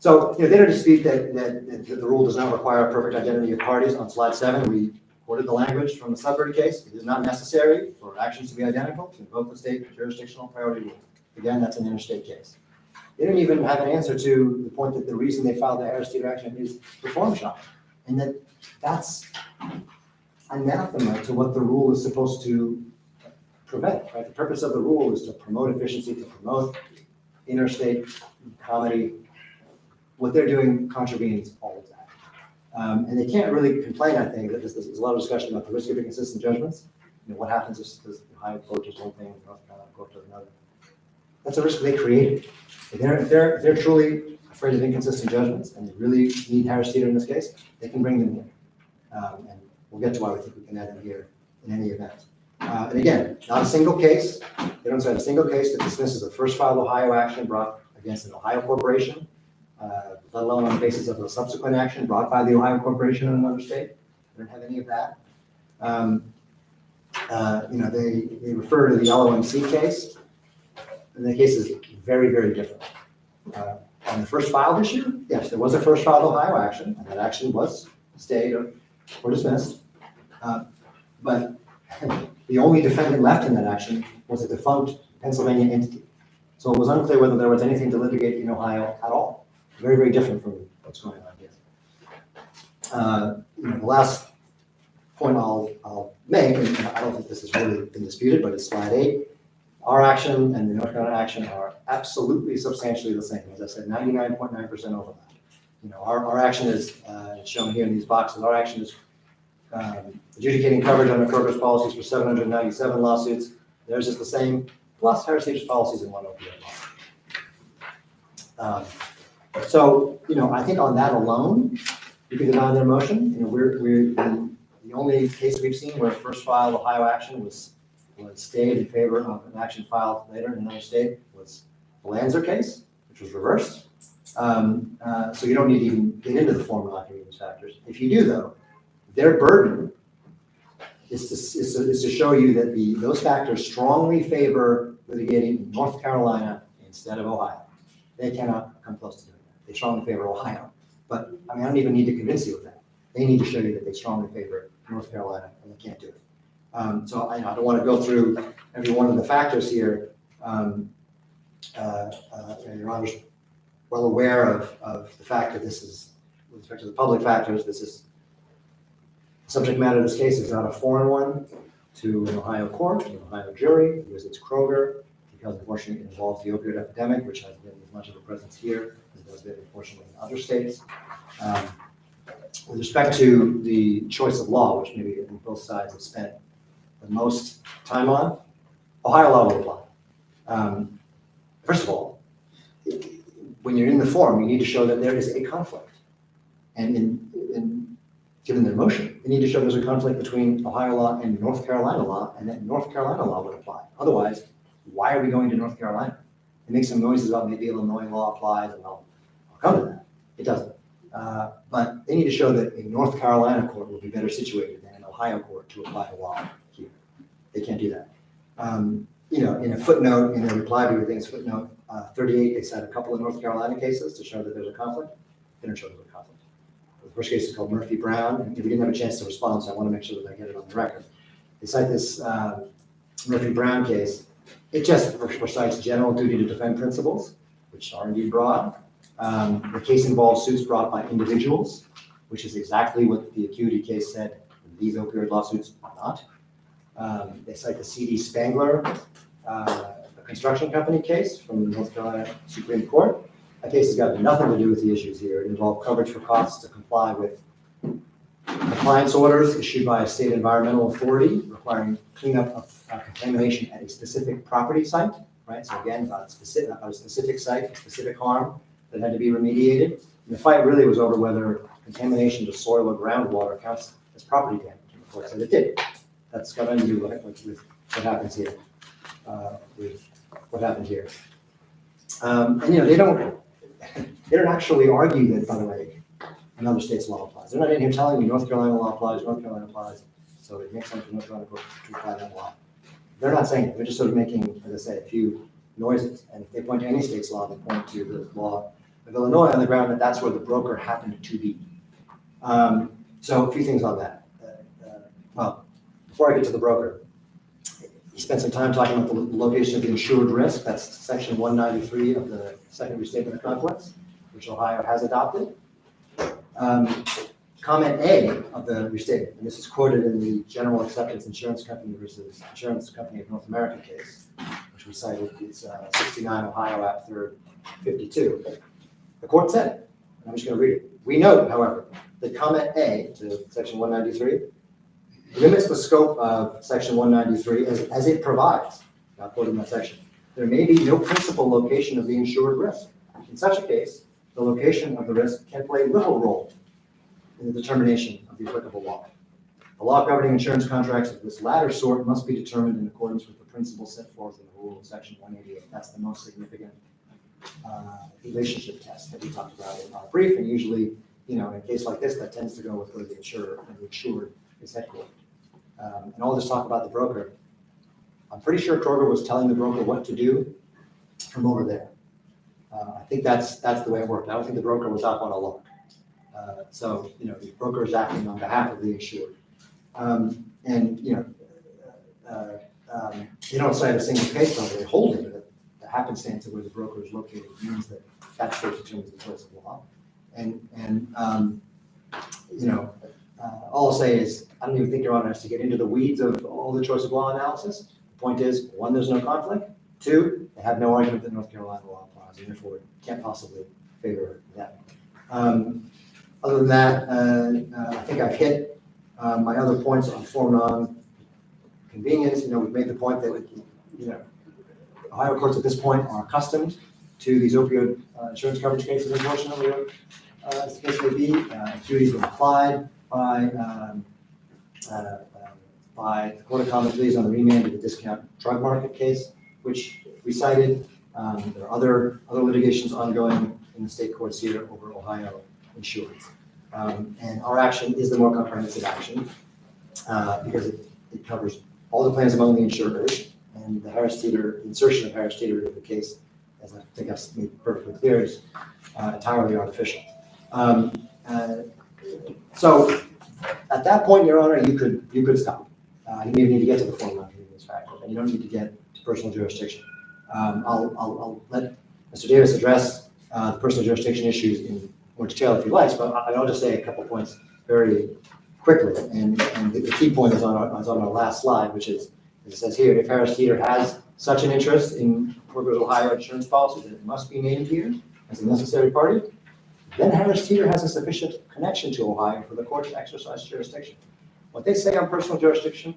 So, they don't dispute that the rule does not require a perfect identity of parties. On slide 7, we quoted the language from the Sudbury case. It is not necessary for actions to be identical to invoke the state jurisdictional priority rule. Again, that's an interstate case. They don't even have an answer to the point that the reason they filed the Harris Teeter action is reform shopping, and that's anathema to what the rule is supposed to prevent, right? The purpose of the rule is to promote efficiency, to promote interstate comedy. What they're doing contravenes all of that. And they can't really complain, I think, that there's a lot of discussion about the risk of inconsistent judgments. What happens if the Ohio court does one thing and the North Carolina court does another? That's a risk they created. If they're truly afraid of inconsistent judgments and they really need Harris Teeter in this case, they can bring them here. And we'll get to why we think we can add them here in any event. And again, not a single case. They don't cite a single case that dismisses a first filed Ohio action brought against an Ohio corporation, let alone on the basis of a subsequent action brought by the Ohio corporation in another state. They don't have any of that. They refer to the LOMC case, and the case is very, very different. On the first filed issue, yes, there was a first filed Ohio action, and that action was stayed or dismissed. But the only defendant left in that action was a defunct Pennsylvania entity. So it was unclear whether there was anything to litigate in Ohio at all. Very, very different from what's going on here. The last point I'll make, and I don't think this has really been disputed, but it's slide 8. Our action and the North Carolina action are absolutely substantially the same. As I said, 99.9% overlap. Our action is shown here in these boxes. Our action is adjudicating coverage under Kroger's policies for 797 lawsuits. Theirs is the same, plus Harris Teeter's policies in one opioid law. So, I think on that alone, you can deny their motion. We're the only case we've seen where first filed Ohio action was stayed in favor of an action filed later in another state was the Lanzer case, which was reversed. So you don't need to even get into the form of these factors. If you do, though, their burden is to show you that those factors strongly favor litigating in North Carolina instead of Ohio. They cannot come close to doing that. They strongly favor Ohio. But I don't even need to convince you of that. They need to show you that they strongly favor North Carolina, and they can't do it. So I don't want to go through every one of the factors here. Your Honor's well aware of the fact that this is, with respect to the public factors, this is subject matter of this case is not a foreign one to an Ohio court, an Ohio jury, because it's Kroger, because unfortunately it involves the opioid epidemic, which has been as much of a presence here as it has been unfortunately in other states. With respect to the choice of law, which maybe both sides have spent the most time on, Ohio law will apply. First of all, when you're in the forum, you need to show that there is a conflict. And given their motion, they need to show there's a conflict between Ohio law and North Carolina law, and that North Carolina law would apply. Otherwise, why are we going to North Carolina? They make some noises about maybe Illinois law applies, and I'll come to that. It doesn't. But they need to show that a North Carolina court will be better situated than an Ohio court to apply the law here. They can't do that. In a footnote, in a reply to everything's footnote 38, they cite a couple of North Carolina cases to show that there's a conflict. They don't show there's a conflict. The first case is called Murphy Brown, and we didn't have a chance to respond, so I want to make sure that I get it on the record. They cite this Murphy Brown case. It just recites general duty to defend principles, which are indeed broad. The case involves suits brought by individuals, which is exactly what the Acuity case said these opioid lawsuits are not. They cite the C.D. Spangler, a construction company case from the North Carolina Supreme Court. That case has got nothing to do with the issues here. It involved coverage for costs to comply with compliance orders issued by a state environmental authority requiring cleanup of contamination at a specific property site, right? So again, about a specific site, a specific harm that had to be remediated. And the fight really was over whether contamination to soil or groundwater counts as property damage. And the court said it did. That's got nothing to do with what happens here. And they don't actually argue that, by the way, another state's law applies. They're not in here telling me North Carolina law applies, North Carolina applies, so it makes sense for North Carolina court to apply that law. They're not saying it. They're just sort of making, as I say, a few noises. And if they point to any state's law, they point to the law of Illinois on the ground that that's where the broker happened to be. So a few things on that. Well, before I get to the broker, he spent some time talking about the location of the insured risk. That's section 193 of the second restatement of conflicts, which Ohio has adopted. Comment A of the restatement, and this is quoted in the General Acceptance Insurance Company versus Insurance Company of North America case, which we cited, it's 69 Ohio App 3rd 52. The court said, and I'm just going to read it. We note, however, that comment A to section 193 limits the scope of section 193 as it provides, now quoting that section, there may be no principal location of the insured risk. In such a case, the location of the risk can play little role in the determination of the applicable law. The law governing insurance contracts of this latter sort must be determined in accordance with the principles set forth in the rule of section 188. That's the most significant relationship test that we talked about in our brief, and usually, in a case like this, that tends to go with where the insurer and the insured is headquartered. And I'll just talk about the broker. I'm pretty sure Kroger was telling the broker what to do from over there. I think that's the way it worked. I don't think the broker was up on a lock. So, the broker is acting on behalf of the insured. They don't cite a single case number. They hold it, but the happenstance of where the broker is located means that that state determines the choice of law. All I'll say is, I don't even think Your Honor has to get into the weeds of all the choice of law analysis. The point is, 1, there's no conflict. 2, they have no argument that North Carolina law applies, and therefore it can't possibly favor that. Other than that, I think I've hit my other points on foregone convenience. We've made the point that, Ohio courts at this point are accustomed to these opioid insurance coverage cases, unfortunately, as the case may be. Acuity's been applied by the Court of Common Pleas on the remand of the discount drug market case, which we cited. There are other litigations ongoing in the state courts here over Ohio insurance. And our action is the more comprehensive action because it covers all the plans among the insurers, and the Harris-Teeter, insertion of Harris-Teeter into the case, as I think I've made perfectly clear, is entirely artificial. So at that point, Your Honor, you could stop. You don't even need to get to the foregone convenience factor, and you don't need to get to personal jurisdiction. I'll let Mr. Davis address the personal jurisdiction issues in more detail if he likes, but I'll just say a couple points very quickly. And the key point is on our last slide, which is, as it says here, if Harris-Teeter has such an interest in Kroger's Ohio insurance policy that it must be named here as a necessary party, then Harris-Teeter has a sufficient connection to Ohio for the court to exercise jurisdiction. What they say on personal jurisdiction,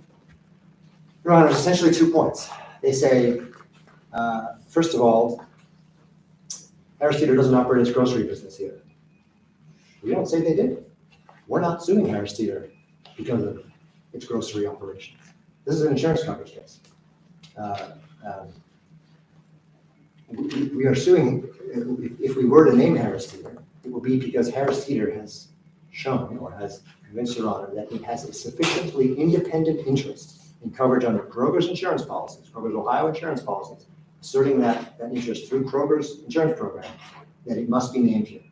Your Honor, is essentially 2 points. They say, first of all, Harris-Teeter doesn't operate its grocery business here. We don't say they did. We're not suing Harris-Teeter because of its grocery operations. This is an insurance coverage case. We are suing, if we were to name Harris-Teeter, it will be because Harris-Teeter has shown or has convinced Your Honor that it has a sufficiently independent interest in coverage under Kroger's insurance policies, Kroger's Ohio insurance policies, asserting that interest through Kroger's insurance program, that it must be named here.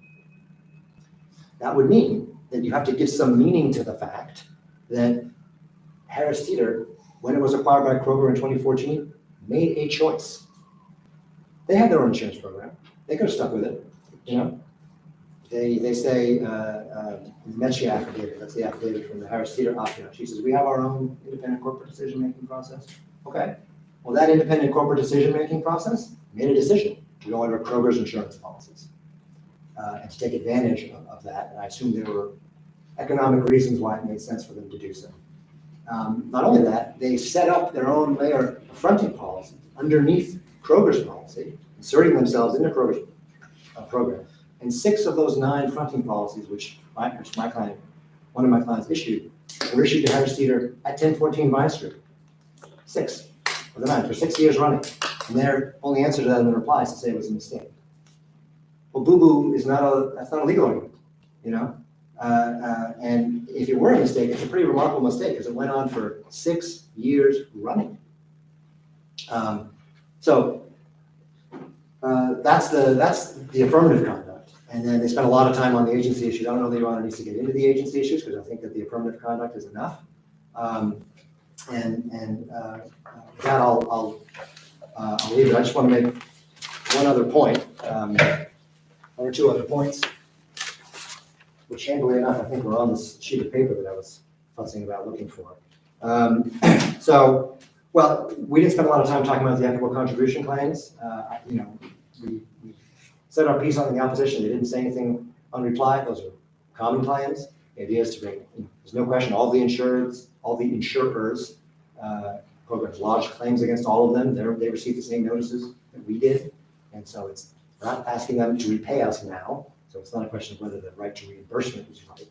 That would mean that you have to give some meaning to the fact that Harris-Teeter, when it was acquired by Kroger in 2014, made a choice. They had their own insurance program. They could have stuck with it, They say, the Metschi affidavit, that's the affidavit from the Harris-Teeter opt-out. She says, we have our own independent corporate decision-making process. Okay, well, that independent corporate decision-making process made a decision to go under Kroger's insurance policies and to take advantage of that. And I assume there were economic reasons why it made sense for them to do so. Not only that, they set up their own layer of fronting policy underneath Kroger's policy, inserting themselves into Kroger's program. And 6 of those 9 fronting policies, which one of my clients issued, were issued to Harris-Teeter at 1014 Vine Street. 6 of the 9 for 6 years running. And their only answer to that in the reply is to say it was a mistake. Well, boo-boo is that's not a legal argument, and if it were a mistake, it's a pretty remarkable mistake because it went on for 6 years running. That's the affirmative conduct. And then they spent a lot of time on the agency issues. I don't know that Your Honor needs to get into the agency issues because I think that the affirmative conduct is enough. With that, I'll leave it. I just want to make one other point, or two other points, which handily enough, I think were on this sheet of paper that I was fussing about looking for. Well, we didn't spend a lot of time talking about the equitable contribution claims. We said our piece on the opposition. They didn't say anything on reply. Those are common claims. The idea is to bring, there's no question, all the insurers, programs lodged claims against all of them. They received the same notices that we did. And so we're not asking them to repay us now. So it's not a question of whether the right to reimbursement is right.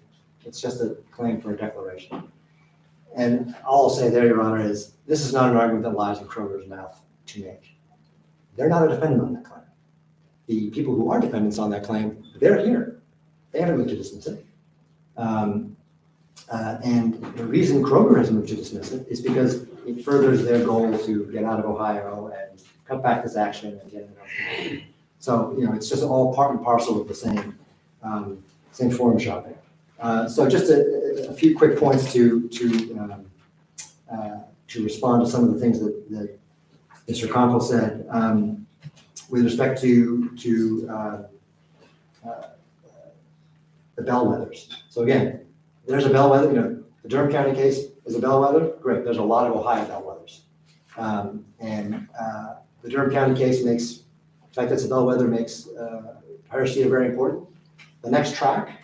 It's just a claim for a declaration. And all I'll say there, Your Honor, is this is not an argument that lies in Kroger's mouth to make. They're not a defendant on that claim. The people who are defendants on that claim, they're here. They haven't moved to dismiss it. And the reason Kroger has moved to dismiss it is because it furthers their goal to get out of Ohio and cut back this action and get it out. So, it's just all part and parcel of the same forum shopping. So just a few quick points to respond to some of the things that Mr. Conkle said with respect to the bellwethers. So again, there's a bellwether. The Durham County case is a bellwether. Great. There's a lot of Ohio bellwethers, and the Durham County case makes the fact that it's a bellwether makes Harris Teeter very important. The next track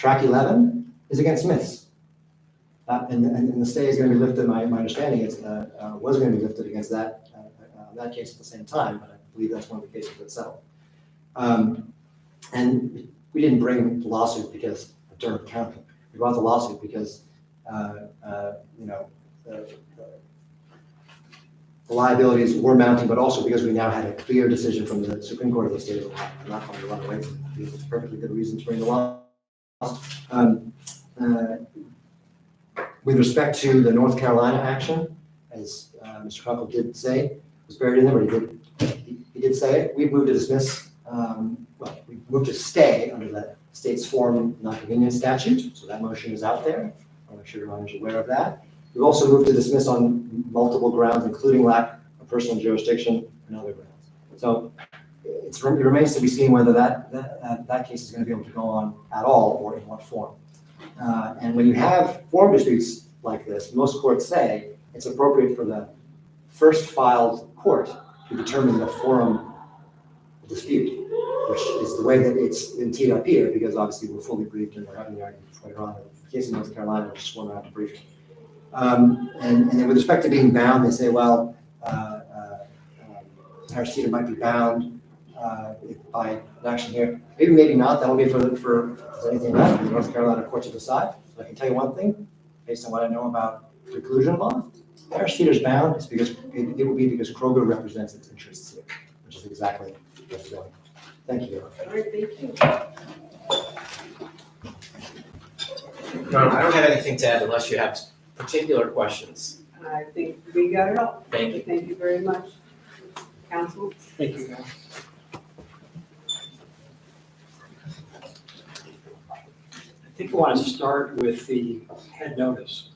11, is against Smiths. And the stay is going to be lifted, my understanding is, was going to be lifted against that case at the same time, but I believe that's one of the cases that settled. And we didn't bring the lawsuit because of Durham County. We brought the lawsuit because, the liabilities were mounting, but also because we now had a clear decision from the Supreme Court of the state of Ohio. I'm not going to run away from it. It's a perfectly good reason to bring the law. With respect to the North Carolina action, as Mr. Conkle did say, was buried in there, but he did say it. We've moved to dismiss, we moved to stay under the state's forum non-convenience statute, so that motion is out there. I'm sure your Honor is aware of that. We've also moved to dismiss on multiple grounds, including lack of personal jurisdiction and other grounds. So it remains to be seen whether that case is going to be able to go on at all or in what form. And when you have forum disputes like this, most courts say it's appropriate for the first filed court to determine the forum dispute, which is the way that it's been teed up here, because obviously we're fully briefed and we're having the argument later on. The case in North Carolina, which is one round of briefing. And then with respect to being bound, they say, well, Harris Teeter might be bound by an action here. Maybe not. That'll be for anything left for the North Carolina court to decide. But I can tell you one thing, based on what I know about preclusion law, Harris Teeter's bound is because it will be because Kroger represents its interests here, which is exactly what's going on. Thank you. All right, thank you. I don't have anything to add unless you have particular questions. I think we got it all. Thank you. Thank you very much. Counsel? Thank you, guys. I think I want to start with the head notice.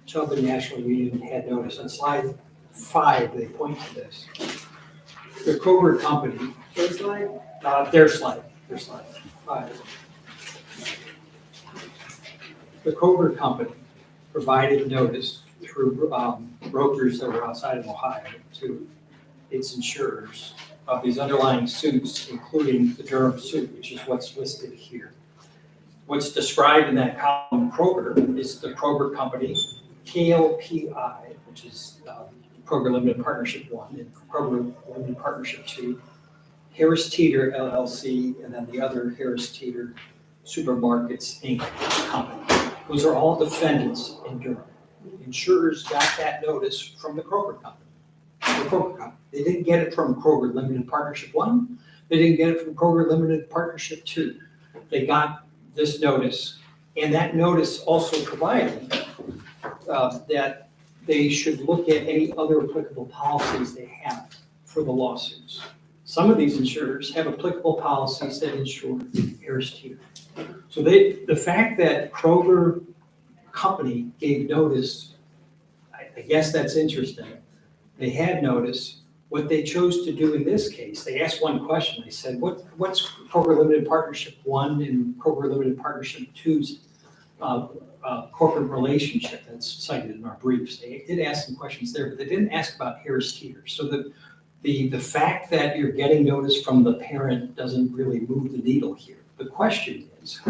Tobin National Union head notice. On slide 5, they point to this. The Kroger company, First line? their slide 5. The Kroger company provided notice through brokers that were outside of Ohio to its insurers of these underlying suits, including the Durham suit, which is what's listed here. What's described in that column, Kroger, is the Kroger company, KLPI, which is Kroger Limited Partnership 1, and Kroger Limited Partnership 2, Harris Teeter LLC, and then the other Harris Teeter Supermarkets Inc. company. Those are all defendants in Durham. Insurers got that notice from the Kroger company. They didn't get it from Kroger Limited Partnership 1. They didn't get it from Kroger Limited Partnership 2. They got this notice, and that notice also provided that they should look at any other applicable policies they have for the lawsuits. Some of these insurers have applicable policies that insure Harris Teeter. So the fact that Kroger Company gave notice, I guess that's interesting. They had notice. What they chose to do in this case, they asked one question. They said, what's Kroger Limited Partnership 1 and Kroger Limited Partnership 2's corporate relationship that's cited in our briefs? They did ask some questions there, but they didn't ask about Harris Teeter. So the fact that you're getting notice from the parent doesn't really move the needle here. The question is,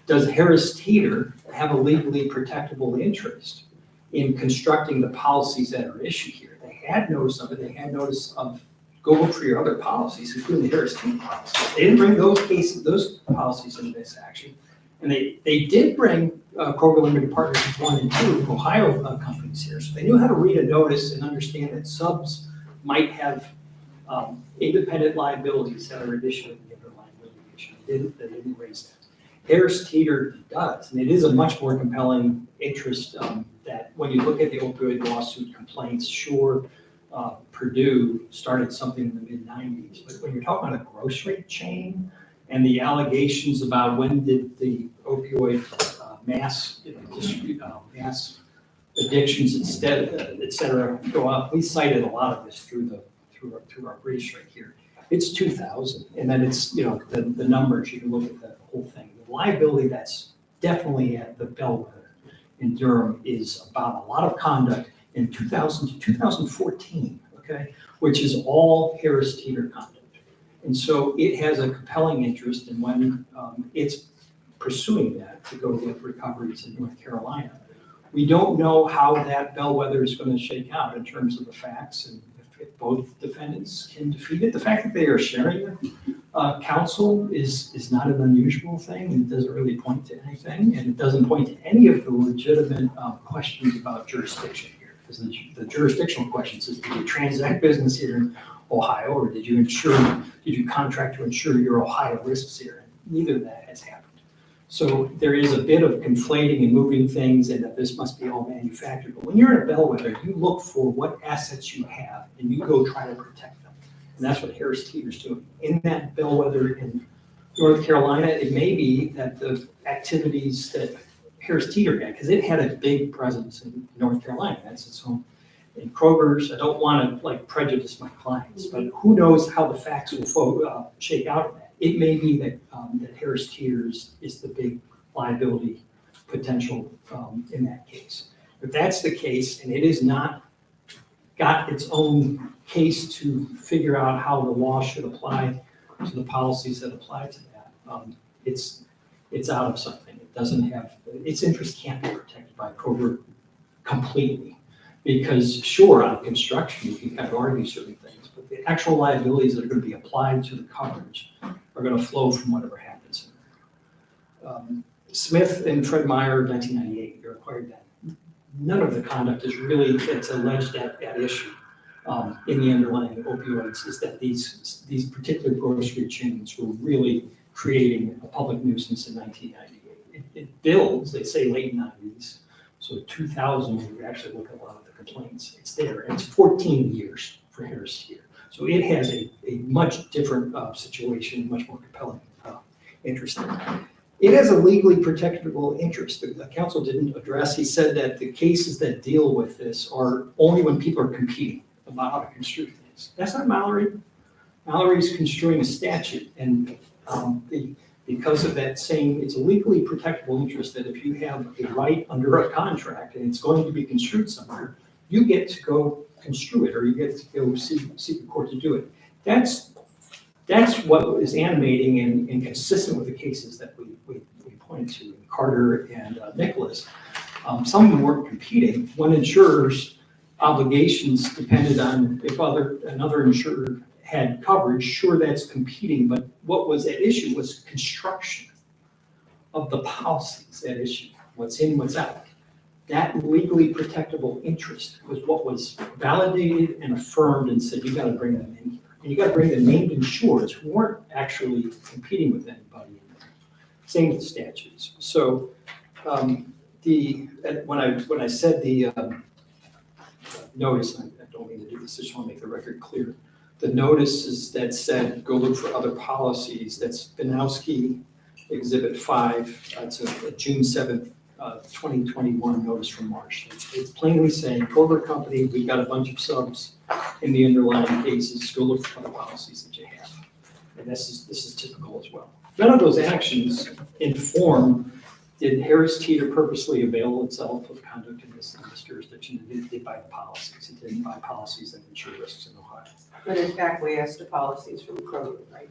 does Harris Teeter have a legally protectable interest in constructing the policies that are issued here? They had notice of it. They had notice of Goldtree or other policies, including the Harris Teeter policy. They didn't bring those policies into this action. And they did bring Kroger Limited Partnership 1 and 2, Ohio companies here. So they knew how to read a notice and understand that subs might have independent liabilities that are additional to the underlying litigation. They didn't raise that. Harris Teeter does, and it is a much more compelling interest that when you look at the opioid lawsuit complaints, sure, Purdue started something in the mid-90s, but when you're talking about a grocery chain and the allegations about when did the opioid mass addictions, et cetera, go up, we cited a lot of this through our briefs right here. It's 2000, and then it's, the numbers, you can look at the whole thing. The liability that's definitely at the bellwether in Durham is about a lot of conduct in 2000 to 2014, okay, which is all Harris Teeter conduct. And so it has a compelling interest in when it's pursuing that to go get recoveries in North Carolina. We don't know how that bellwether is going to shake out in terms of the facts and if both defendants can defeat it. The fact that they are sharing counsel is not an unusual thing, and it doesn't really point to anything, and it doesn't point to any of the legitimate questions about jurisdiction here. Because the jurisdictional questions is, did you transact business here in Ohio, or did you contract to insure your Ohio risks here? Neither of that has happened. So there is a bit of conflating and moving things, and that this must be all manufactured. But when you're in a bellwether, you look for what assets you have, and you go try to protect them. And that's what Harris Teeter's doing. In that bellwether in North Carolina, it may be that the activities that Harris Teeter had, because it had a big presence in North Carolina, that's its home. In Kroger's, I don't want to prejudice my clients, but who knows how the facts will shake out of that. It may be that Harris Teeter's is the big liability potential in that case. If that's the case, and it has not got its own case to figure out how the law should apply to the policies that apply to that, it's out of something. It doesn't have, its interest can't be protected by Kroger completely. Because sure, on construction, you can kind of argue certain things, but the actual liabilities that are going to be applied to the coverage are going to flow from whatever happens. Smith and Fred Meyer, 1998, they required that. None of the conduct is really, it's alleged at issue in the underlying opioids, is that these particular grocery chains were really creating a public nuisance in 1998. It builds, they say late 90s, so 2000, when you actually look at a lot of the complaints, it's there. And it's 14 years for Harris Teeter. So it has a much different situation, much more compelling interest. It has a legally protectable interest that the council didn't address. He said that the cases that deal with this are only when people are competing about how to construe things. That's not Mallory. Mallory's construing a statute, and because of that same, it's a legally protectable interest that if you have a right under a contract and it's going to be construed somewhere, you get to go construe it, or you get to go seek a court to do it. That's what is animating and consistent with the cases that we pointed to in Carter and Nicholas. Some of them weren't competing. One insurer's obligations depended on if another insurer had coverage. Sure, that's competing, but what was at issue was construction of the policies at issue. What's in, what's out. That legally protectable interest was what was validated and affirmed and said, you got to bring them in here. And you got to bring the named insureds who weren't actually competing with anybody. Same with statutes. So when I said the notice, I don't mean to do this, I just want to make the record clear. the notices that said, go look for other policies, that's Banowski Exhibit 5, it's a June 7th, 2021 notice from Marsh. It's plainly saying, Kroger Company, we got a bunch of subs in the underlying cases, go look for other policies that you have. And this is typical as well. None of those actions inform, did Harris Teeter purposely avail itself of conduct in this jurisdiction? It did buy the policies. It didn't buy policies that insure risks in Ohio. But in fact, we asked the policies from Kroger, right?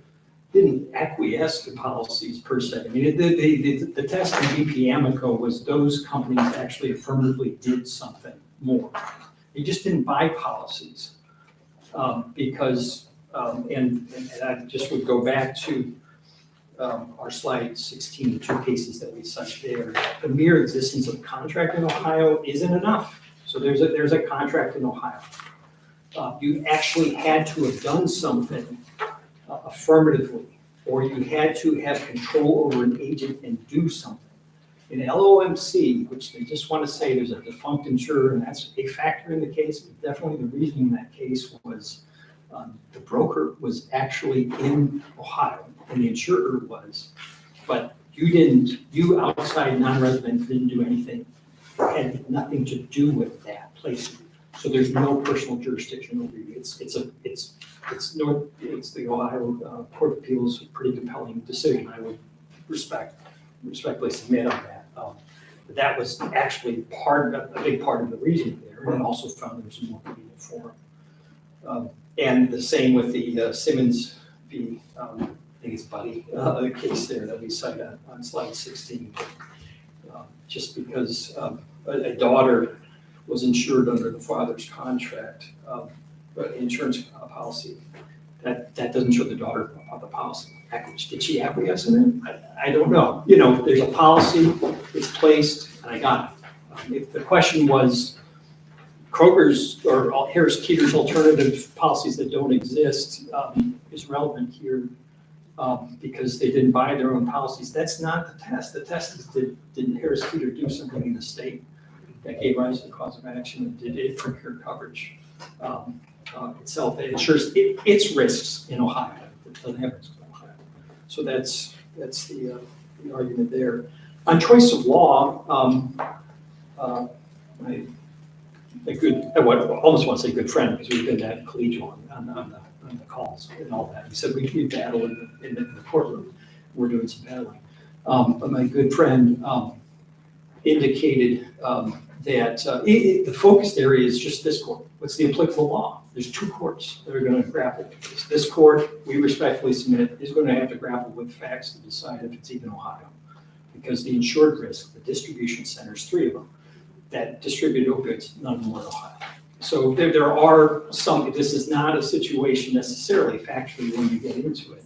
Didn't acquiesce to policies per se. I mean, the test in BP Amico was those companies actually affirmatively did something more. They just didn't buy policies because, and I just would go back to our slide 16, two cases that we cite there. The mere existence of a contract in Ohio isn't enough. So there's a contract in Ohio. You actually had to have done something affirmatively, or you had to have control over an agent and do something. In LOMC, which they just want to say there's a defunct insurer, and that's a factor in the case, but definitely the reason in that case was the broker was actually in Ohio, and the insurer was, but you outside non-resident didn't do anything, had nothing to do with that placement. So there's no personal jurisdiction over you. It's the Ohio Court of Appeals, pretty compelling decision. I would respectfully submit on that. But that was actually a big part of the reason there, and also found there was more convenient forum. And the same with the Simmons v. I think it's Buddy, the case there that we cite on slide 16. Just because a daughter was insured under the father's contract, but insurance policy, that doesn't show the daughter of the policy. Did she acquiesce in it? I don't know. You know, there's a policy, it's placed, and I got it. If the question was Kroger's or Harris Teeter's alternative policies that don't exist is relevant here because they didn't buy their own policies. That's not the test. The test is did Harris Teeter do something in the state that gave rise to the cause of action, and did it procure coverage itself that insures its risks in Ohio. It doesn't have risks in Ohio. So that's the argument there. On choice of law, I almost want to say good friend, because we've been that collegial on the calls and all that. He said we battle in the courtroom. We're doing some battling. But my good friend indicated that the focused area is just this court. What's the applicable law? There's two courts that are going to grapple with this. This court, we respectfully submit, is going to have to grapple with facts to decide if it's even Ohio. Because the insured risk, the distribution centers, 3 of them, that distribute opioids, none of them are in Ohio. So there are some, this is not a situation necessarily factually when you get into it.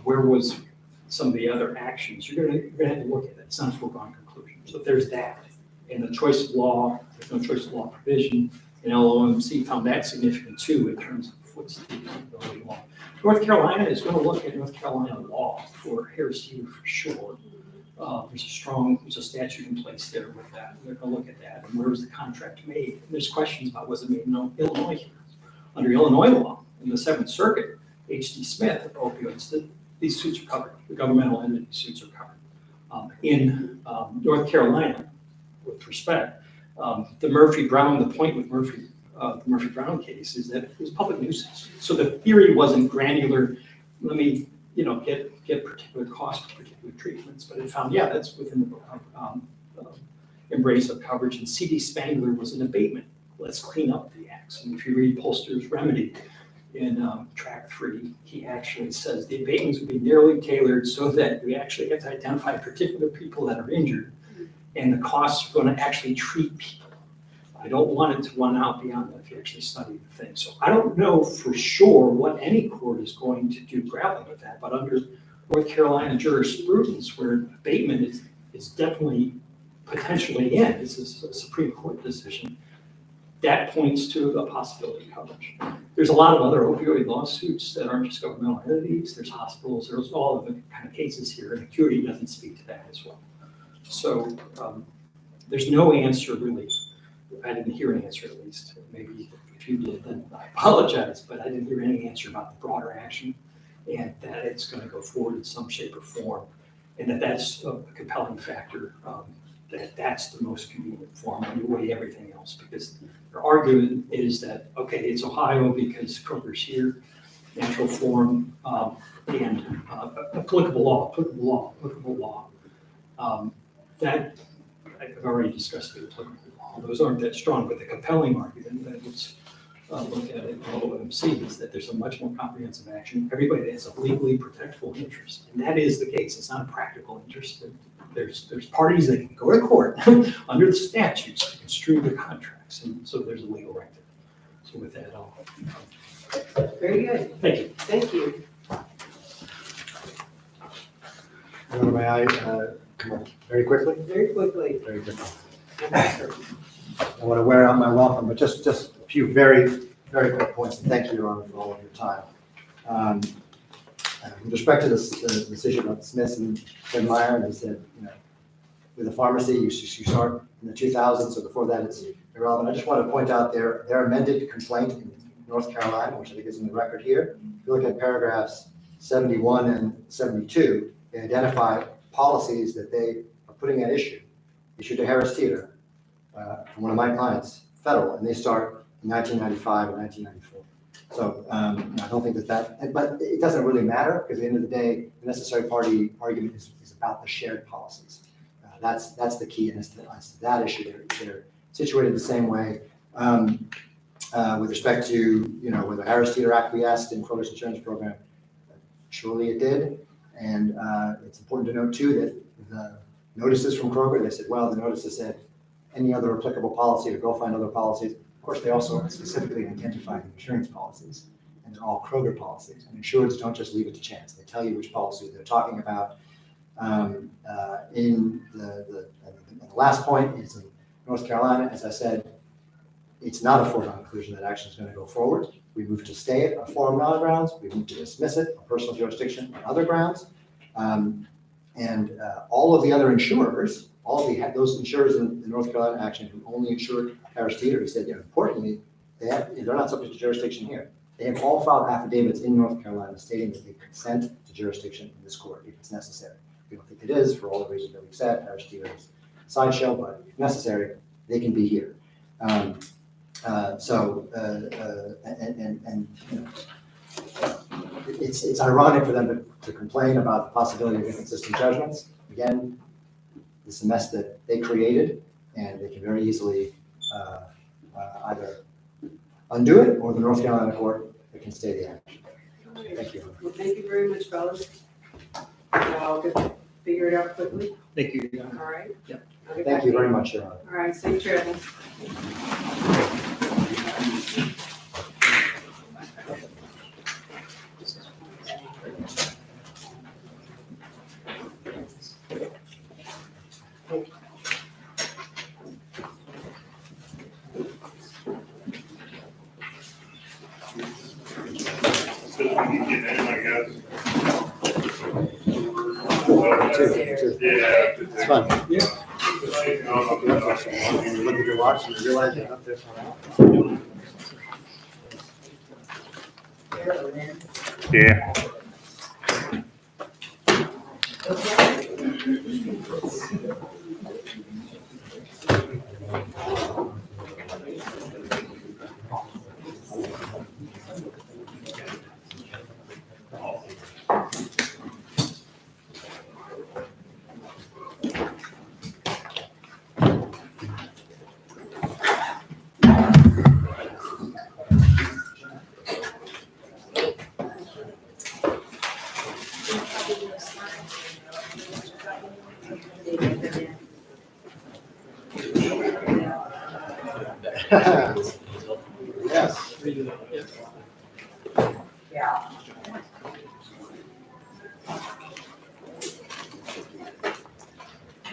Where was some of the other actions? You're going to have to look at it. It's not a foregone conclusion. So there's that. And the choice of law, there's no choice of law provision. And LOMC found that significant too in terms of what's the applicability law. North Carolina is going to look at North Carolina law for Harris Teeter for sure. There's a statute in place there with that. They're going to look at that. And where was the contract made? And there's questions about was it made in Illinois here? Under Illinois law, in the 7th Circuit, H.D. Smith opioids, these suits are covered. The governmental entity suits are covered. In North Carolina, with respect, the point with the Murphy-Brown case is that it was public nuisance. So the theory wasn't granular, let me, get particular costs for particular treatments, but it found, that's within the embrace of coverage. And C.D. Spangler was an abatement. Let's clean up the acts. And if you read Polster's remedy in track 3, he actually says the abatements would be narrowly tailored so that we actually have to identify particular people that are injured, and the costs are going to actually treat people. I don't want it to run out beyond that if you actually study the thing. So I don't know for sure what any court is going to do grappling with that, but under North Carolina jurisprudence, where abatement is definitely potentially in, this is a Supreme Court decision, that points to the possibility of coverage. There's a lot of other opioid lawsuits that aren't just governmental entities. There's hospitals, there's all of the kind of cases here, and acuity doesn't speak to that as well. So there's no answer really I didn't hear an answer at least. Maybe if you did, then I apologize, but I didn't hear any answer about the broader action and that it's going to go forward in some shape or form. And that's a compelling factor, that that's the most convenient form when you weigh everything else. Because their argument is that, okay, it's Ohio because Kroger's here, natural form, and applicable law. That, I've already discussed the applicable law. Those aren't that strong, but the compelling argument that was look at it in OMC is that there's a much more comprehensive action. Everybody has a legally protectable interest, and that is the case. It's not a practical interest. There's parties that can go to court under the statutes to construe the contracts, and so there's a legal right there. So with that, I'll Very good. thank you. Thank you. May I come up very quickly? Very quickly. Very quickly. I want to wear out my welcome, but just a few very quick points, and thank you, Your Honor, for all of your time. With respect to this decision of Smith and Ted Meyer, they said, with a pharmacy, you start in the 2000s, so before that it's irrelevant. I just want to point out their amended complaint in North Carolina, which I think is in the record here. If you look at paragraphs 71 and 72, they identify policies that they are putting at issue, issued to Harris Teeter, from one of my clients, federal, and they start in 1995 and 1994. So I don't think that, but it doesn't really matter, because at the end of the day, the necessary party argument is about the shared policies. That's the key, and as to that issue, they're situated the same way. With respect to, whether Harris Teeter acquiesced in Kroger's insurance program, surely it did. And it's important to note too that the notices from Kroger, they said, well, the notices said any other applicable policy, or go find other policies. Of course, they also specifically identified the insurance policies, and they're all Kroger policies. And insurers don't just leave it to chance. They tell you which policy they're talking about. In the last point is in North Carolina, as I said, it's not a foregone conclusion that action is going to go forward. We move to stay it on forum grounds. We move to dismiss it on personal jurisdiction on other grounds. All of the other insurers, those insurers in the North Carolina action who only insured Harris Teeter, he said, importantly, they're not subject to jurisdiction here. They have all filed affidavits in North Carolina stating that they consent to jurisdiction in this court if it's necessary. We don't think it is for all the reasons that we've said. Harris Teeter is a sideshow, but if necessary, they can be here. It's ironic for them to complain about the possibility of inconsistent judgments. Again, it's a mess that they created, and they can very easily either undo it, or the North Carolina court that can stay the action. Thank you. Well, thank you very much, fellas. I'll figure it out quickly. Thank you, Your Honor. All right. Yep. I'll get Thank back you to very much, Your Honor. All right, safe travel. So we can get in, I guess. Yeah. It's fun. Yeah. When you look at your watch and you realize you're up there for an hour. Yeah. Yes. Do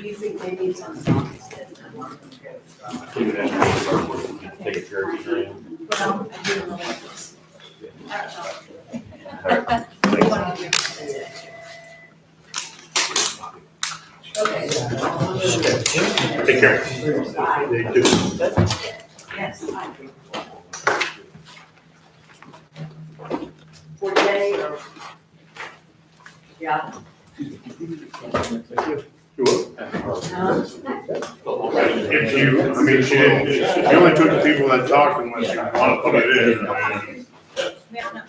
you think they need some songs that are more compared Take a jerky drink. Well, I do know what this. I don't know. One of you said it. Okay. Take care. Bye. They do. Yes. For today or? Yeah. You will. If you, I mean, she didn't, she only took the people that talked unless you want to put it in. I mean, yeah.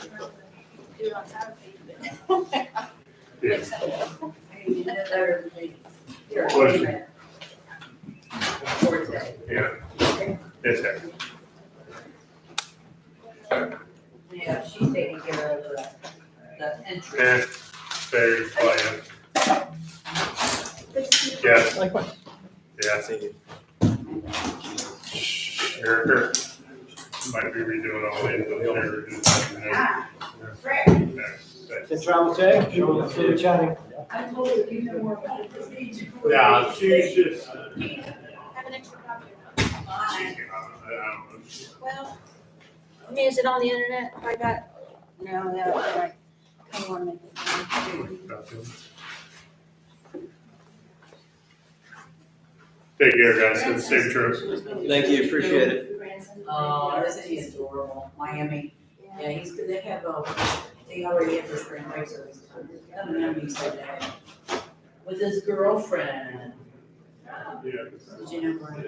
Pleasure. For today. Yeah. Yes, sir. Yeah, she's taking care of the entry. And very quiet. Yes. Likewise. Yeah. Sure. Might be redoing all the. Ah, great. Since you're on the tag, we're chatting. I told you, you know more about this age. Yeah, she's just. Have an extra copy. I don't know. Well, I mean, is it on the internet? I got, no, yeah, right. I don't wanna make it. Take care, guys. Safe trip. Thank you, appreciate it. Oh, isn't he adorable? Miami. Yeah, he's good. They have, they already have their spring break service. I don't know, he said that. With his girlfriend. Yeah. Did you know her?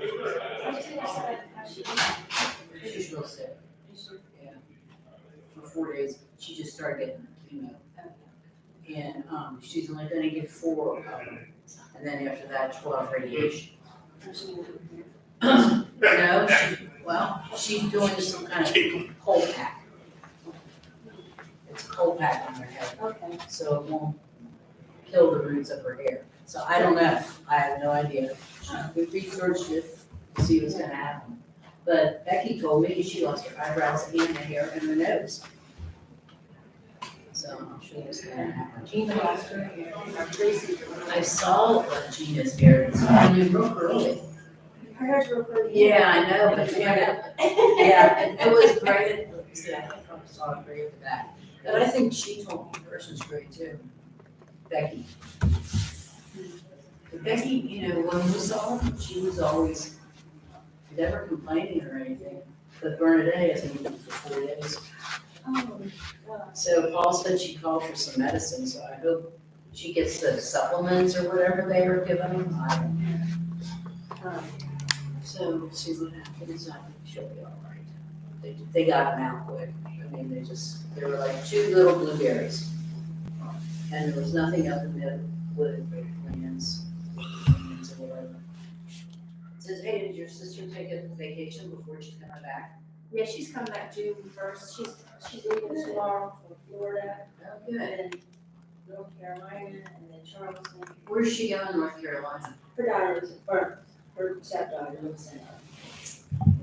She's real sick. Yeah. For 4 days, she just started getting chemo. And, she's only gonna get 4 of them. And then after that, 12 radiation. No, she's doing some kind of cold pack. It's a cold pack on her head, Okay. so it won't kill the roots of her hair. So I don't know, I have no idea. We researched it to see what's gonna happen. But Becky told me she lost her eyebrows and her hair and her nose. So I'm sure what's gonna happen. Gina lost her hair. I saw Gina's hair, it's real curly. Her hair's real pretty. Yeah, I know, but she had, yeah, it was great, see, I think I saw it great at the back. But I think she told me hers was great too, Becky. But Becky, you know, when we saw her, she was always never complaining or anything. But Bernadette hasn't been for 4 days. Oh, God. So Paul said she called for some medicine, so I hope she gets the supplements or whatever they were giving them. I don't know. So we'll see what happens. I think she'll be all right. They got them out quick. I mean, they were like 2 little blueberries. And there was nothing other than with the plans or whatever. Says, hey, did your sister take a vacation before she's coming back? Yeah, she's coming back June 1st. She's leaving tomorrow for Florida, Oh, and good. then North Carolina, and then Charleston. Where's she going, North Carolina? Her daughter's, or her stepdaughter lives in,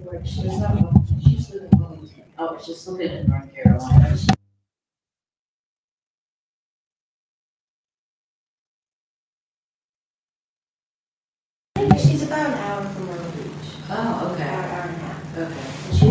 where she's living in Wilmington. Oh, it's just looking at North Carolina. She's about an hour from Myrtle Beach. Oh, About okay, an hour and a half. okay. And she